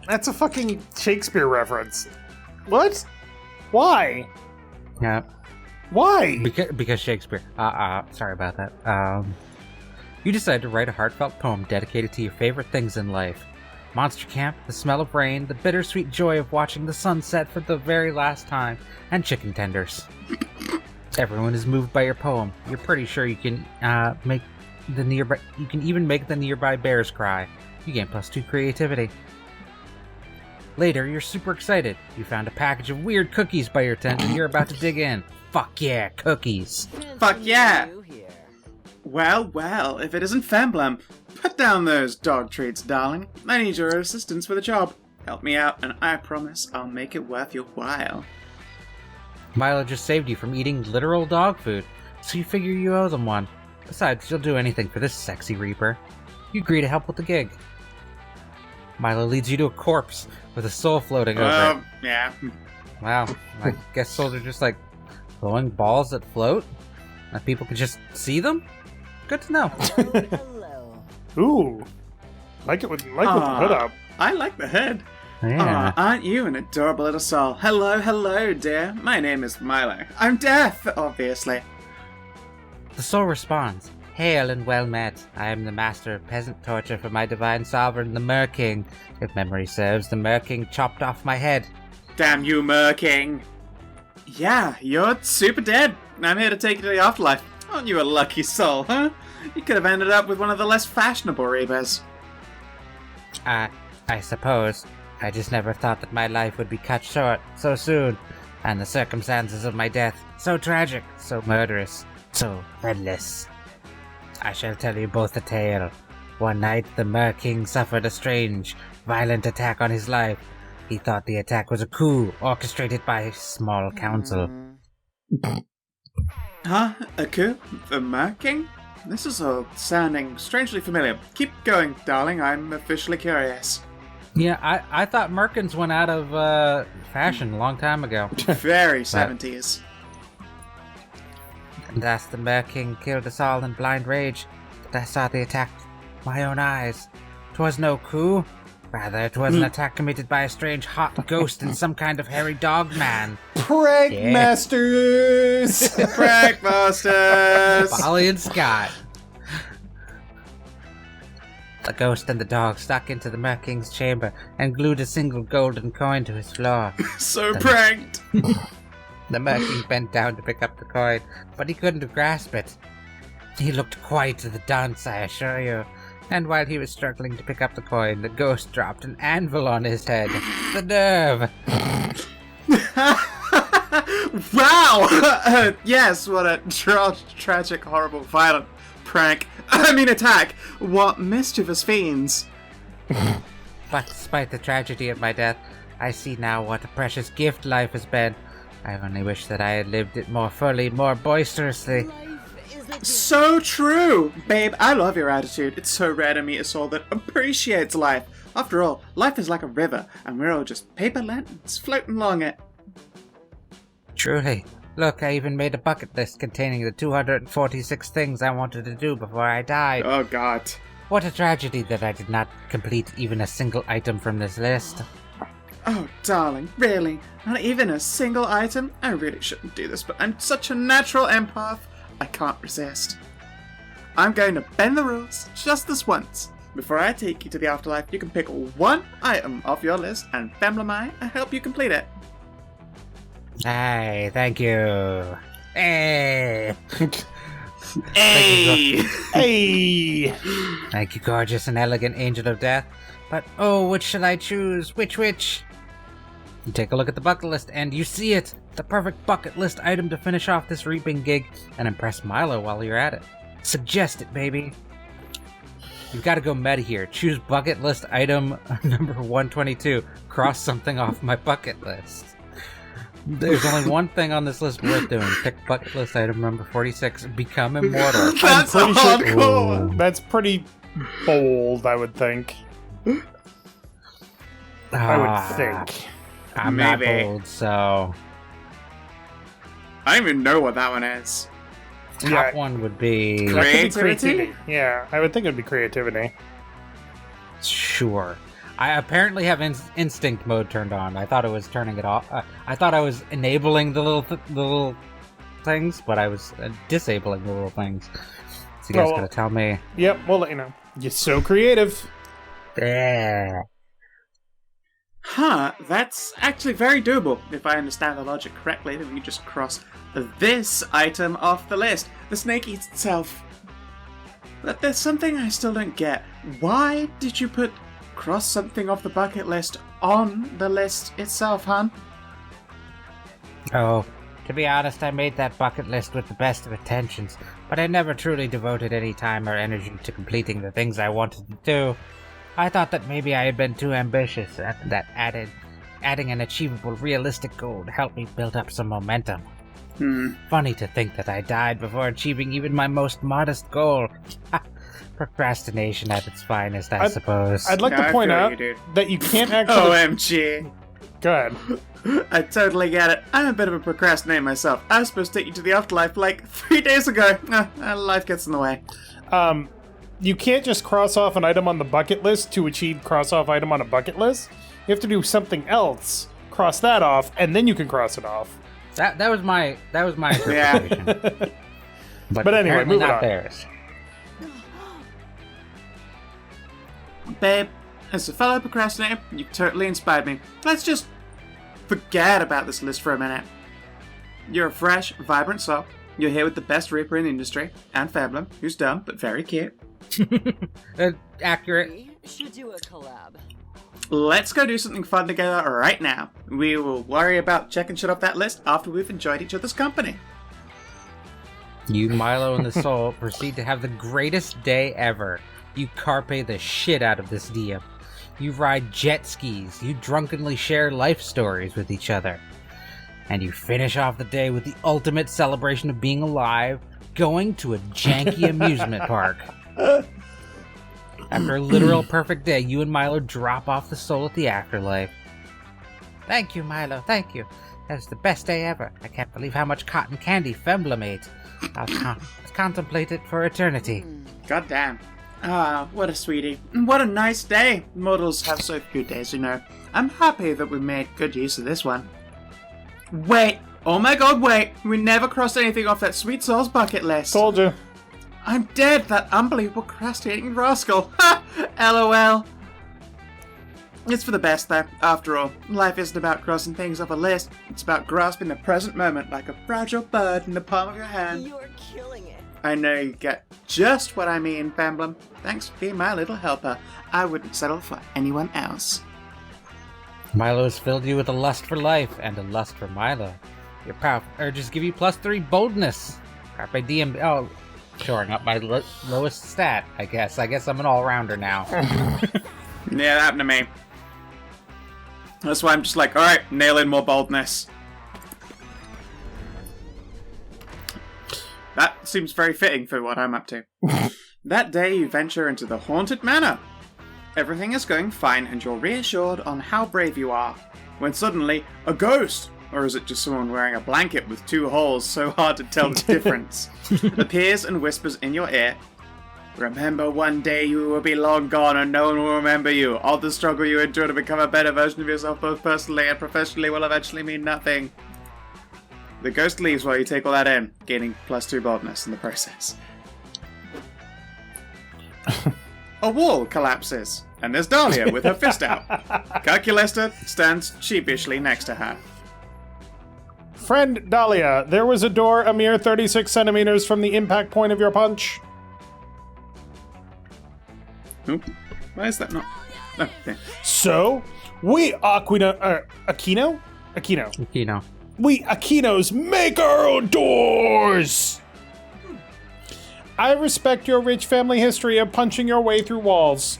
That's a fucking Shakespeare reference. What? Why? Yeah, Why? because Shakespeare. Sorry about that. You decided to write a heartfelt poem dedicated to your favorite things in life. Monster Camp, the smell of rain, the bittersweet joy of watching the sun set for the very last time, and chicken tenders. Everyone is moved by your poem. You're pretty sure you can make the nearby. You can even make the nearby bears cry. You gain +2 creativity. Later, you're super excited. You found a package of weird cookies by your tent, and you're about to dig in. Fuck yeah, cookies! Fuck yeah! Well, if it isn't Femblem, put down those dog treats, darling. I need your assistance with a job. Help me out, and I promise I'll make it worth your while. Milo just saved you from eating literal dog food, so you figure you owe them one. Besides, you'll do anything for this sexy reaper. You agree to help with the gig. Milo leads you to a corpse with a soul floating over it. Yeah. Wow, I guess souls are just like glowing balls that float? And people can just see them? Good to know. Hello. Ooh. Like it with the hood up. I like the head. Yeah. Aren't you an adorable little soul? Hello, dear. My name is Milo. I'm deaf, obviously. The soul responds, "Hail and well met. I am the master of peasant torture for my divine sovereign, the Mer-King. If memory serves, the Mer-King chopped off my head." Damn you, Mer-King. Yeah, you're super dead. I'm here to take you to the afterlife. Aren't you a lucky soul, huh? You could have ended up with one of the less fashionable reapers. I suppose. I just never thought that my life would be cut short so soon, and the circumstances of my death so tragic, so murderous, so endless. I shall tell you both a tale. One night, the Mer-King suffered a strange, violent attack on his life. He thought the attack was a coup orchestrated by a small council. Huh? A coup? The Mer-King? This is all sounding strangely familiar. Keep going, darling. I'm officially curious. Yeah, I thought Merkins went out of fashion a long time ago. Very 70s. And thus the Mer-King killed us all in blind rage. But I saw the attack with my own eyes. 'Twas no coup. Rather, it was an attack committed by a strange hot ghost and some kind of hairy dog man. Prank Yeah. masters! Breakfasters! Polly and Scott. The ghost and the dog stuck into the Mer-King's chamber and glued a single golden coin to his floor. So pranked! The Mer-King bent down to pick up the coin, but he couldn't grasp it. He looked quite the dunce, I assure you. And while he was struggling to pick up the coin, the ghost dropped an anvil on his head. The nerve! Wow! Yes, what a tragic, horrible, violent prank. Attack! What mischievous fiends! But despite the tragedy of my death, I see now what a precious gift life has been. I only wish that I had lived it more fully, more boisterously. is the So true! Babe, I love your attitude. It's so rare to meet a soul that appreciates life. After all, life is like a river, and we're all just paper lanterns floating along it. Truly. Look, I even made a bucket list containing the 246 things I wanted to do before I died. Oh, God. What a tragedy that I did not complete even a single item from this list. Oh, darling, really? Not even a single item? I really shouldn't do this, but I'm such a natural empath, I can't resist. I'm going to bend the rules just this once. Before I take you to the afterlife, you can pick one item off your list, and Femblemai will help you complete it. Hey, thank you. Hey. Hey! Hey! Thank you, gorgeous and elegant angel of death. But, oh, which shall I choose? Which? You take a look at the bucket list, and you see it! The perfect bucket list item to finish off this reaping gig and impress Milo while you're at it. Suggest it, baby. You've got to go meta here. Choose bucket list item number 122. Cross something off my bucket list. There's only one thing on this list worth doing. Pick bucket list item number 46. Become immortal. That's pretty sure- hardcore! That's pretty bold, I would think. I would think. I'm Maybe. not bold, so... I don't even know what that one is. Top Yeah. one would be... Great. That could be Creativity? Yeah, I would think it would be creativity. Sure. I apparently have instinct mode turned on. I thought it was turning it off. I thought I was enabling the little things, but I was disabling the little things. So you guys Well, gotta tell me. Yep, we'll let you know. You're so creative. Yeah. Huh, that's actually very doable, if I understand the logic correctly. Then we just cross this item off the list. The snake eats itself. But there's something I still don't get. Why did you put cross something off the bucket list on the list itself, hon? Oh, to be honest, I made that bucket list with the best of intentions, but I never truly devoted any time or energy to completing the things I wanted to do. I thought that maybe I had been too ambitious, and that adding an achievable, realistic goal would help me build up some momentum. Funny to think that I died before achieving even my most modest goal. Procrastination at its finest, I suppose. I'd like Yeah, to I point feel out you, dude. that you can't actually... OMG. Go ahead. I totally get it. I'm a bit of a procrastinator myself. I was supposed to take you to the afterlife like 3 days ago. Life gets in the way. You can't just cross off an item on the bucket list to achieve cross off item on a bucket list. You have to do something else, cross that off, and then you can cross it off. That was my interpretation. But anyway, apparently moving not on. theirs. Babe, as a fellow procrastinator, you totally inspired me. Let's just forget about this list for a minute. You're a fresh, vibrant soul. You're here with the best Reaper in the industry, and Fablum, who's dumb but very cute. Accurate. We should do a collab. Let's go do something fun together right now. We will worry about checking shit off that list after we've enjoyed each other's company. You, Milo, and the Soul proceed to have the greatest day ever. You carpe the shit out of this DM. You ride jet skis. You drunkenly share life stories with each other. And you finish off the day with the ultimate celebration of being alive, going to a janky amusement park. After a literal perfect day, you and Milo drop off the Soul at the afterlife. Thank you, Milo, thank you. That was the best day ever. I can't believe how much cotton candy Fembla ate. I'll contemplate it for eternity. God damn. Ah, what a sweetie. What a nice day. Mortals have so few days, you know. I'm happy that we made good use of this one. Wait! Oh my god, wait! We never crossed anything off that sweet soul's bucket list. Told you. I'm dead, that unbelievable procrastinating rascal. Ha! LOL. It's for the best, though. After all, life isn't about crossing things off a list. It's about grasping the present moment like a fragile bird in the palm of your hand. You're killing it. I know you get just what I mean, Famblum. Thanks for being my little helper. I wouldn't settle for anyone else. Milo has filled you with a lust for life and a lust for Milo. Your powerful urges give you +3 boldness. Carpe diem. Oh, shoring up my lowest stat, I guess. I guess I'm an all-rounder now. Yeah, that happened to me. That's why I'm just like, alright, nail in more boldness. That seems very fitting for what I'm up to. That day, you venture into the haunted manor. Everything is going fine, and you're reassured on how brave you are, when suddenly, a ghost, or is it just someone wearing a blanket with 2 holes so hard to tell the difference, appears and whispers in your ear, "Remember, one day you will be long gone and no one will remember you. All the struggle you endure to become a better version of yourself both personally and professionally will eventually mean nothing." The ghost leaves while you take all that in, gaining +2 boldness in the process. A wall collapses, and there's Dahlia with her fist out. Calculester stands sheepishly next to her. Friend Dahlia, there was a door a mere 36 centimeters from the impact point of your punch. Oop. Why is that not? Oh, yeah. So, we Aquino. We Aquinos make our own doors! I respect your rich family history of punching your way through walls.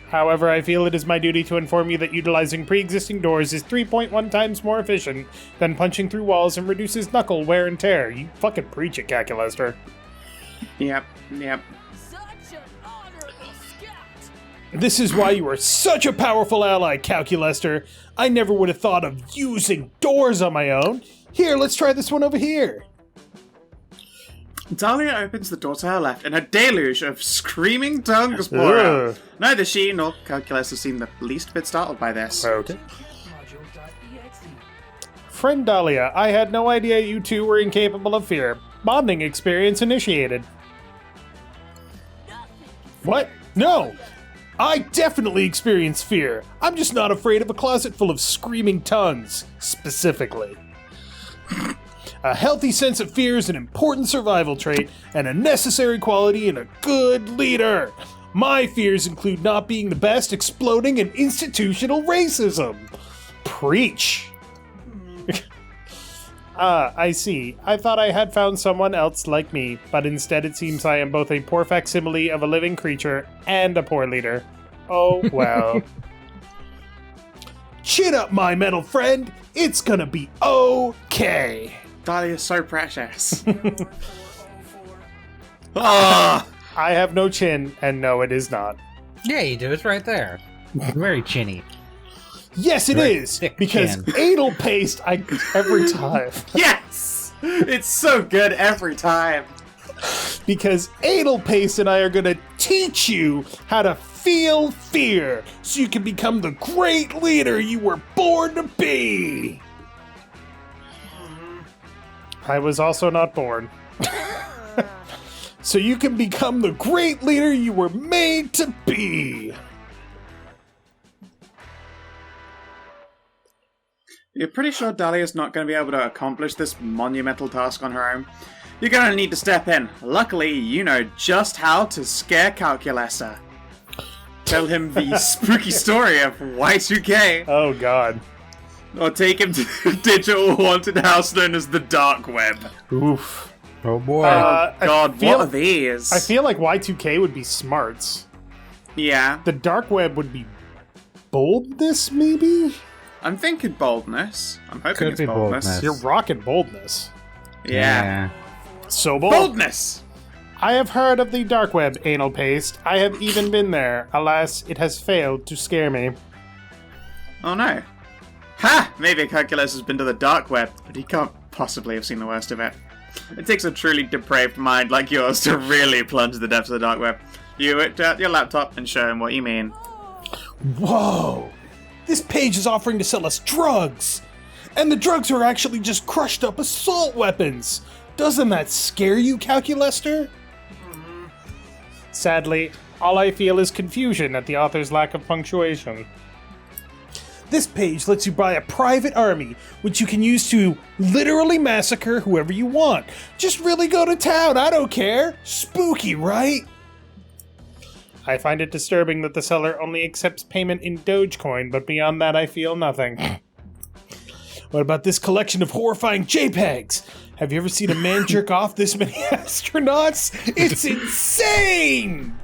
However, I feel it is my duty to inform you that utilizing pre-existing doors is 3.1 times more efficient than punching through walls and reduces knuckle wear and tear. You fucking preach it, Calculester. Yep. Such an honorable scout. This is why you are such a powerful ally, Calculester. I never would have thought of using doors on my own. Here, let's try this one over here. Dahlia opens the door to her left, and a deluge of screaming tongues pour out. Ugh. Neither she nor Calculus seem the least bit startled by this. Okay. Friend Dahlia, I had no idea you two were incapable of fear. Bonding experience initiated. What? No! I definitely experience fear. I'm just not afraid of a closet full of screaming tongues, specifically. A healthy sense of fear is an important survival trait and a necessary quality in a good leader. My fears include not being the best, exploding, and institutional racism. Preach. I see. I thought I had found someone else like me, but instead it seems I am both a poor facsimile of a living creature and a poor leader. Oh, well. Chin up, my metal friend. It's gonna be okay. Dahlia's so precious. Ah! I have no chin, and no, it is not. Yeah, you do. It's right there. Very chinny. Yes, it Very is, thick because chin. anal paste, every time. Yes! It's so good every time. Because anal paste and I are gonna teach you how to feel fear, so you can become the great leader you were born to be. I was also not born. So you can become the great leader you were made to be. You're pretty sure Dahlia's not going to be able to accomplish this monumental task on her own. You're going to need to step in. Luckily, you know just how to scare Calculessa. Tell him the spooky story of Y2K. Oh god. Or take him to the digital haunted house known as the Dark Web. Oof. Oh boy. Oh god, I feel- what are these? I feel like Y2K would be smarts. Yeah, The dark web would be boldness, maybe? I'm thinking boldness. I'm hoping Could it's be boldness. boldness. You're rocking boldness. Yeah. So bold. Boldness! I have heard of the dark web, anal paste. I have even been there. Alas, it has failed to scare me. Oh no. Ha! Maybe Calculus has been to the Dark Web, but he can't possibly have seen the worst of it. It takes a truly depraved mind like yours to really plunge the depths of the Dark Web. You whip out your laptop and show him what you mean. Whoa! This page is offering to sell us drugs! And the drugs are actually just crushed up assault weapons! Doesn't that scare you, Calculester? Sadly, all I feel is confusion at the author's lack of punctuation. This page lets you buy a private army, which you can use to literally massacre whoever you want. Just really go to town, I don't care. Spooky, right? I find it disturbing that the seller only accepts payment in Dogecoin, but beyond that I feel nothing. What about this collection of horrifying JPEGs? Have you ever seen a man jerk off this many astronauts? It's insane!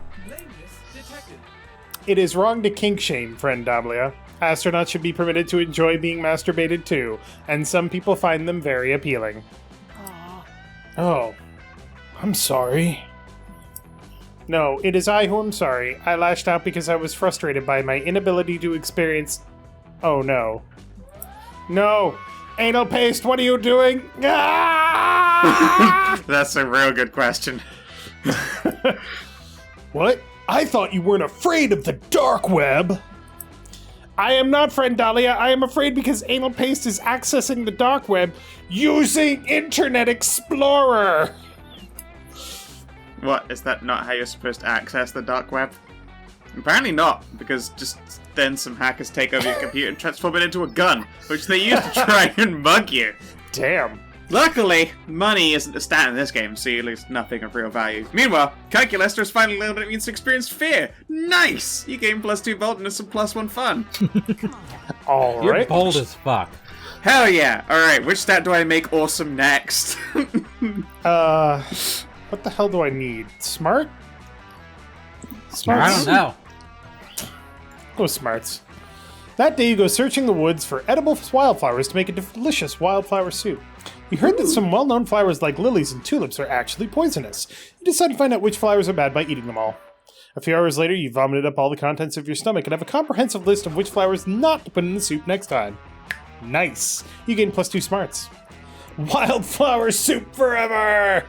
It is wrong to kink shame, friend Dahlia. Astronauts should be permitted to enjoy being masturbated too, and some people find them very appealing. Oh, I'm sorry. No, it is I who am sorry. I lashed out because I was frustrated by my inability to experience... Oh, no. No! Anal paste, what are you doing? Ah! That's a real good question. What? I thought you weren't afraid of the dark web. I am not, friend Dahlia. I am afraid because anal paste is accessing the dark web using Internet Explorer. What, is that not how you're supposed to access the dark web? Apparently not, because just then some hackers take over your computer and transform it into a gun, which they use to try and mug you. Damn. Luckily, money isn't a stat in this game, so you lose nothing of real value. Meanwhile, Calculus has finally learned what it means to experience fear. Nice! You gain +2 boldness and +1 fun. All You're right. bold as fuck. Hell yeah! Alright, which stat do I make awesome next? What the hell do I need? Smart? Smarts? I don't know. Go smarts. That day you go searching the woods for edible wildflowers to make a delicious wildflower soup. You heard that some well-known flowers like lilies and tulips are actually poisonous. You decide to find out which flowers are bad by eating them all. A few hours later, you vomited up all the contents of your stomach and have a comprehensive list of which flowers not to put in the soup next time. Nice. You gain +2 smarts. Wildflower soup forever!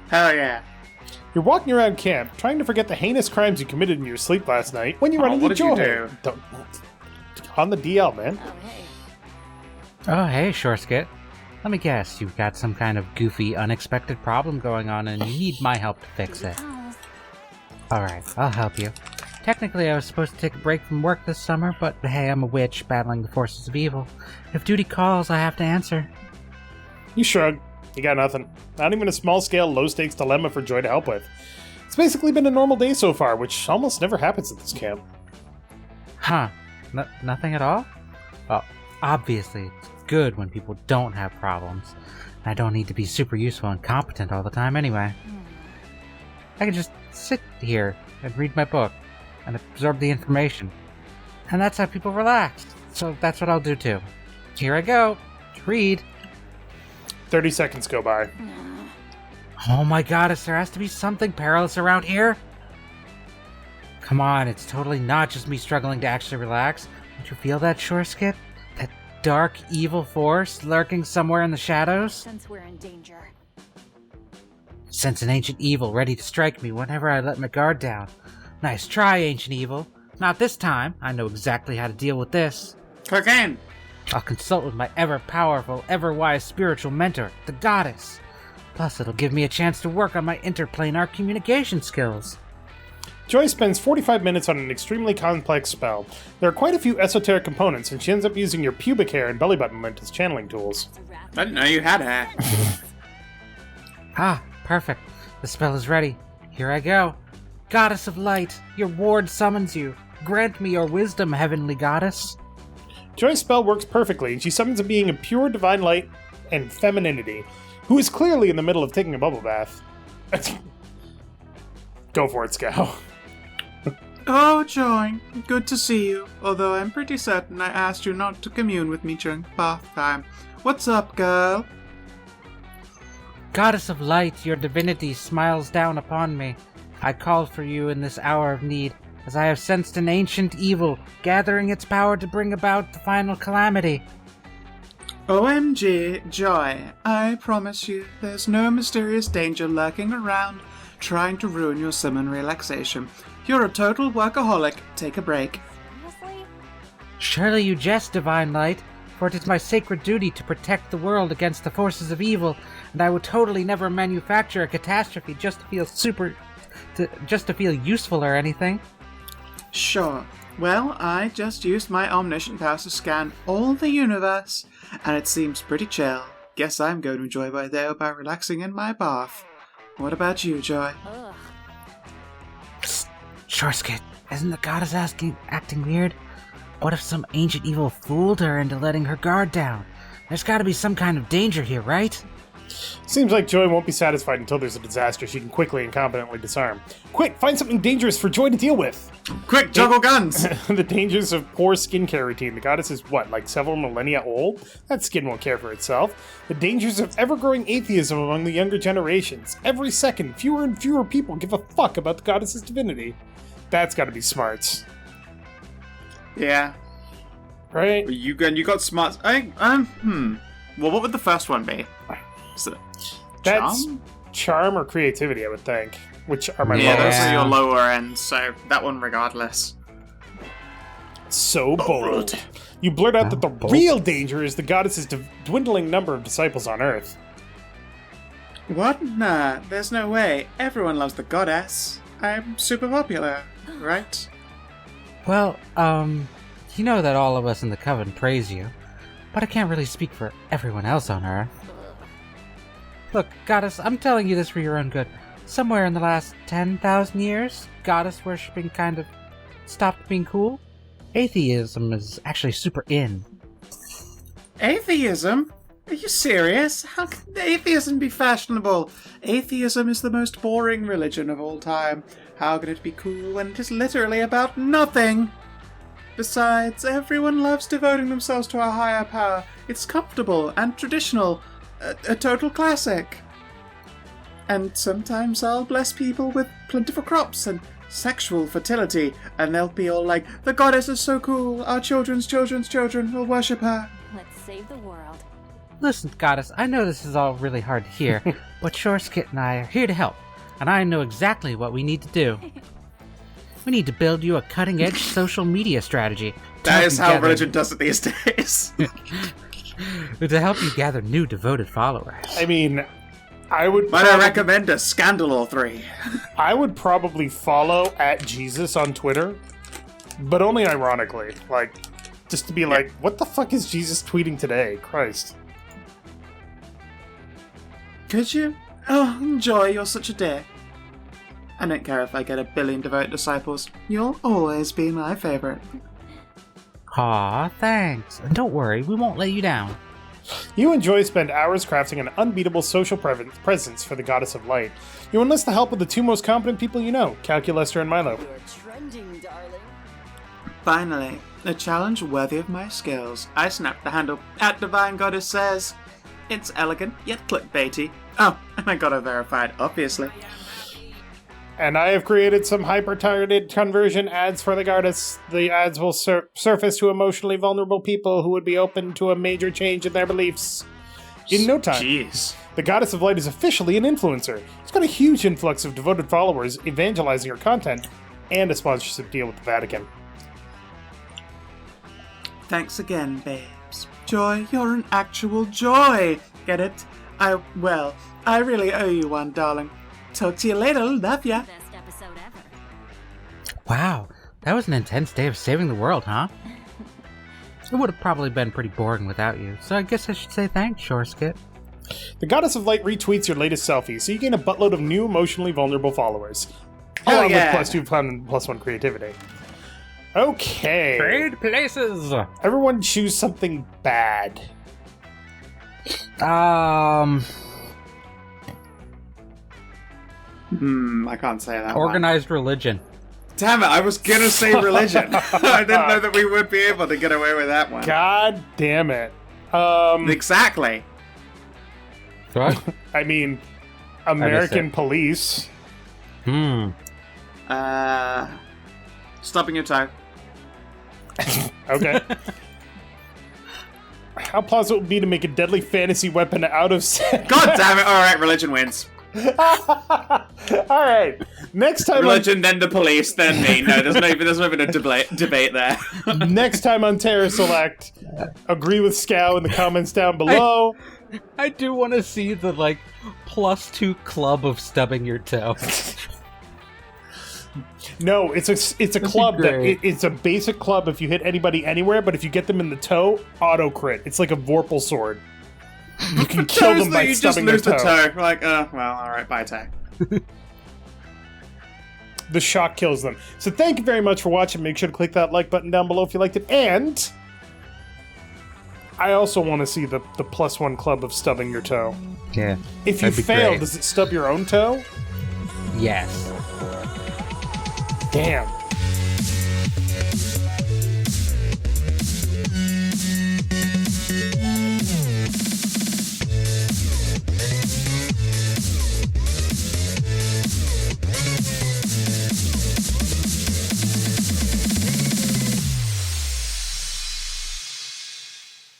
Hell yeah. You're walking around camp, trying to forget the heinous crimes you committed in your sleep last night, when you run into what did you Joy. do? On the DL, man. Oh, hey. Oh, hey, Shoreskit. Let me guess, you've got some kind of goofy, unexpected problem going on and you need my help to fix it. Alright, I'll help you. Technically, I was supposed to take a break from work this summer, but hey, I'm a witch battling the forces of evil. If duty calls, I have to answer. You shrug. You got nothing. Not even a small-scale, low-stakes dilemma for Joy to help with. It's basically been a normal day so far, which almost never happens at this camp. Huh. Nothing at all? Well, obviously, it's good when people don't have problems. I don't need to be super useful and competent all the time anyway. I can just sit here and read my book and absorb the information. And that's how people relax. So that's what I'll do too. Here I go. Read. 30 seconds go by. Oh my goddess, there has to be something perilous around here. Come on, it's totally not just me struggling to actually relax. Don't you feel that, Shoreskit? That dark, evil force lurking somewhere in the shadows? Since we're in danger. Sense an ancient evil ready to strike me whenever I let my guard down. Nice try, ancient evil. Not this time. I know exactly how to deal with this. Cocaine! I'll consult with my ever-powerful, ever-wise spiritual mentor, the goddess. Plus, it'll give me a chance to work on my interplanar communication skills. Joy spends 45 minutes on an extremely complex spell. There are quite a few esoteric components, and she ends up using your pubic hair and belly button lint as channeling tools. I didn't know you had hair. Ah, perfect. The spell is ready. Here I go. Goddess of light, your ward summons you. Grant me your wisdom, heavenly goddess. Joy's spell works perfectly, and she summons a being of pure divine light and femininity, who is clearly in the middle of taking a bubble bath. Go for it, Scow. Oh, Joy, good to see you, although I'm pretty certain I asked you not to commune with me during bath time. What's up, girl? Goddess of light, your divinity smiles down upon me. I call for you in this hour of need, as I have sensed an ancient evil gathering its power to bring about the final calamity. OMG, Joy, I promise you there's no mysterious danger lurking around trying to ruin your summer relaxation. You're a total workaholic. Take a break. Honestly? Surely you jest, divine light, for it is my sacred duty to protect the world against the forces of evil, and I would totally never manufacture a catastrophe just to feel useful or anything. Sure. Well, I just used my omniscient powers to scan all the universe, and it seems pretty chill. Guess I'm going to enjoy my day by relaxing in my bath. What about you, Joy? Ugh. Psst, Shoreskit, isn't the goddess acting weird? What if some ancient evil fooled her into letting her guard down? There's gotta be some kind of danger here, right? Seems like Joy won't be satisfied until there's a disaster she can quickly and competently disarm. Quick, find something dangerous for Joy to deal with! Quick, juggle guns! The dangers of poor skincare routine. The goddess is what, like several millennia old? That skin won't care for itself. The dangers of ever-growing atheism among the younger generations. Every second, fewer and fewer people give a fuck about the goddess's divinity. That's gotta be smarts. Yeah. Right? You got smarts. Well, what would the first one be? Is it That's charm? charm or creativity, I would think. Which are my Yeah, lowest. those are your lower ends, so that one regardless. So bold. You blurt out that the real danger is the goddess's dwindling number of disciples on Earth. What? Nah, there's no way. Everyone loves the goddess. I'm super popular, right? Well, you know that all of us in the Coven praise you, but I can't really speak for everyone else on Earth. Look, Goddess, I'm telling you this for your own good. Somewhere in the last 10,000 years, goddess worshipping kind of stopped being cool. Atheism is actually super in. Atheism? Are you serious? How can atheism be fashionable? Atheism is the most boring religion of all time. How can it be cool when it is literally about nothing? Besides, everyone loves devoting themselves to a higher power. It's comfortable and traditional. A total classic. And sometimes I'll bless people with plentiful crops and sexual fertility, and they'll be all like, the goddess is so cool, our children's children will worship her. Let's save the world. Listen, Goddess, I know this is all really hard to hear, but Shoreskit and I are here to help, and I know exactly what we need to do. We need to build you a cutting-edge social media strategy. That is how religion does it these days. To help you gather new devoted followers. I mean, I would. Might I recommend a scandal or three? I would probably follow @Jesus on Twitter, but only ironically. Like, just to be like, what the fuck is Jesus tweeting today? Christ. Could you? Oh, enjoy, you're such a dick. I don't care if I get 1 billion devoted disciples. You'll always be my favorite. Aw, thanks. And don't worry, we won't let you down. You and Joy spend hours crafting an unbeatable social presence for the Goddess of Light. You enlist the help of the two most competent people you know, Calculester and Milo. You're trending, darling. Finally, a challenge worthy of my skills. I snapped the handle @DivineGoddessSays. It's elegant, yet clickbaity. Oh, and I got her verified, obviously. And I have created some hyper-targeted conversion ads for the Goddess. The ads will surface to emotionally vulnerable people who would be open to a major change in their beliefs. In no time, Jeez. the Goddess of Light is officially an influencer. She's got a huge influx of devoted followers evangelizing her content, and a sponsorship deal with the Vatican. Thanks again, babes. Joy, you're an actual joy. Get it? I really owe you one, darling. Talk to you later, love ya. Best episode ever. Wow, that was an intense day of saving the world, huh? It would have probably been pretty boring without you, so I guess I should say thanks, Shoreskit. The Goddess of Light retweets your latest selfie, so you gain a buttload of new emotionally vulnerable followers. Hell Along yeah. with +2 fun and +1 creativity. Okay. Trade places! Everyone choose something bad. I can't say that one. Organized religion. Damn it, I was gonna say religion. I didn't know that we would be able to get away with that one. God damn it. Exactly. What? I mean, American police. Stubbing your toe. Okay. How plausible it would be to make a deadly fantasy weapon out of sex? God damn it, alright, religion wins. Alright. Next time Religion, then the police, then me. No, there's not even a debate there. next time on CharacterSelect, agree with Scow in the comments down below. I do want to see the, +2 club of stubbing your toe. No, it's a club that great. it's a basic club if you hit anybody anywhere, but if you get them in the toe, auto crit. It's like a Vorpal sword. You can kill them by you just stubbing their lose the toe. toe. Like, well, alright, bye toe. The shock kills them. So thank you very much for watching. Make sure to click that like button down below if you liked it. And I also want to see the +1 club of stubbing your toe. Yeah. If you that'd be fail, great. does it stub your own toe? Yes. Damn.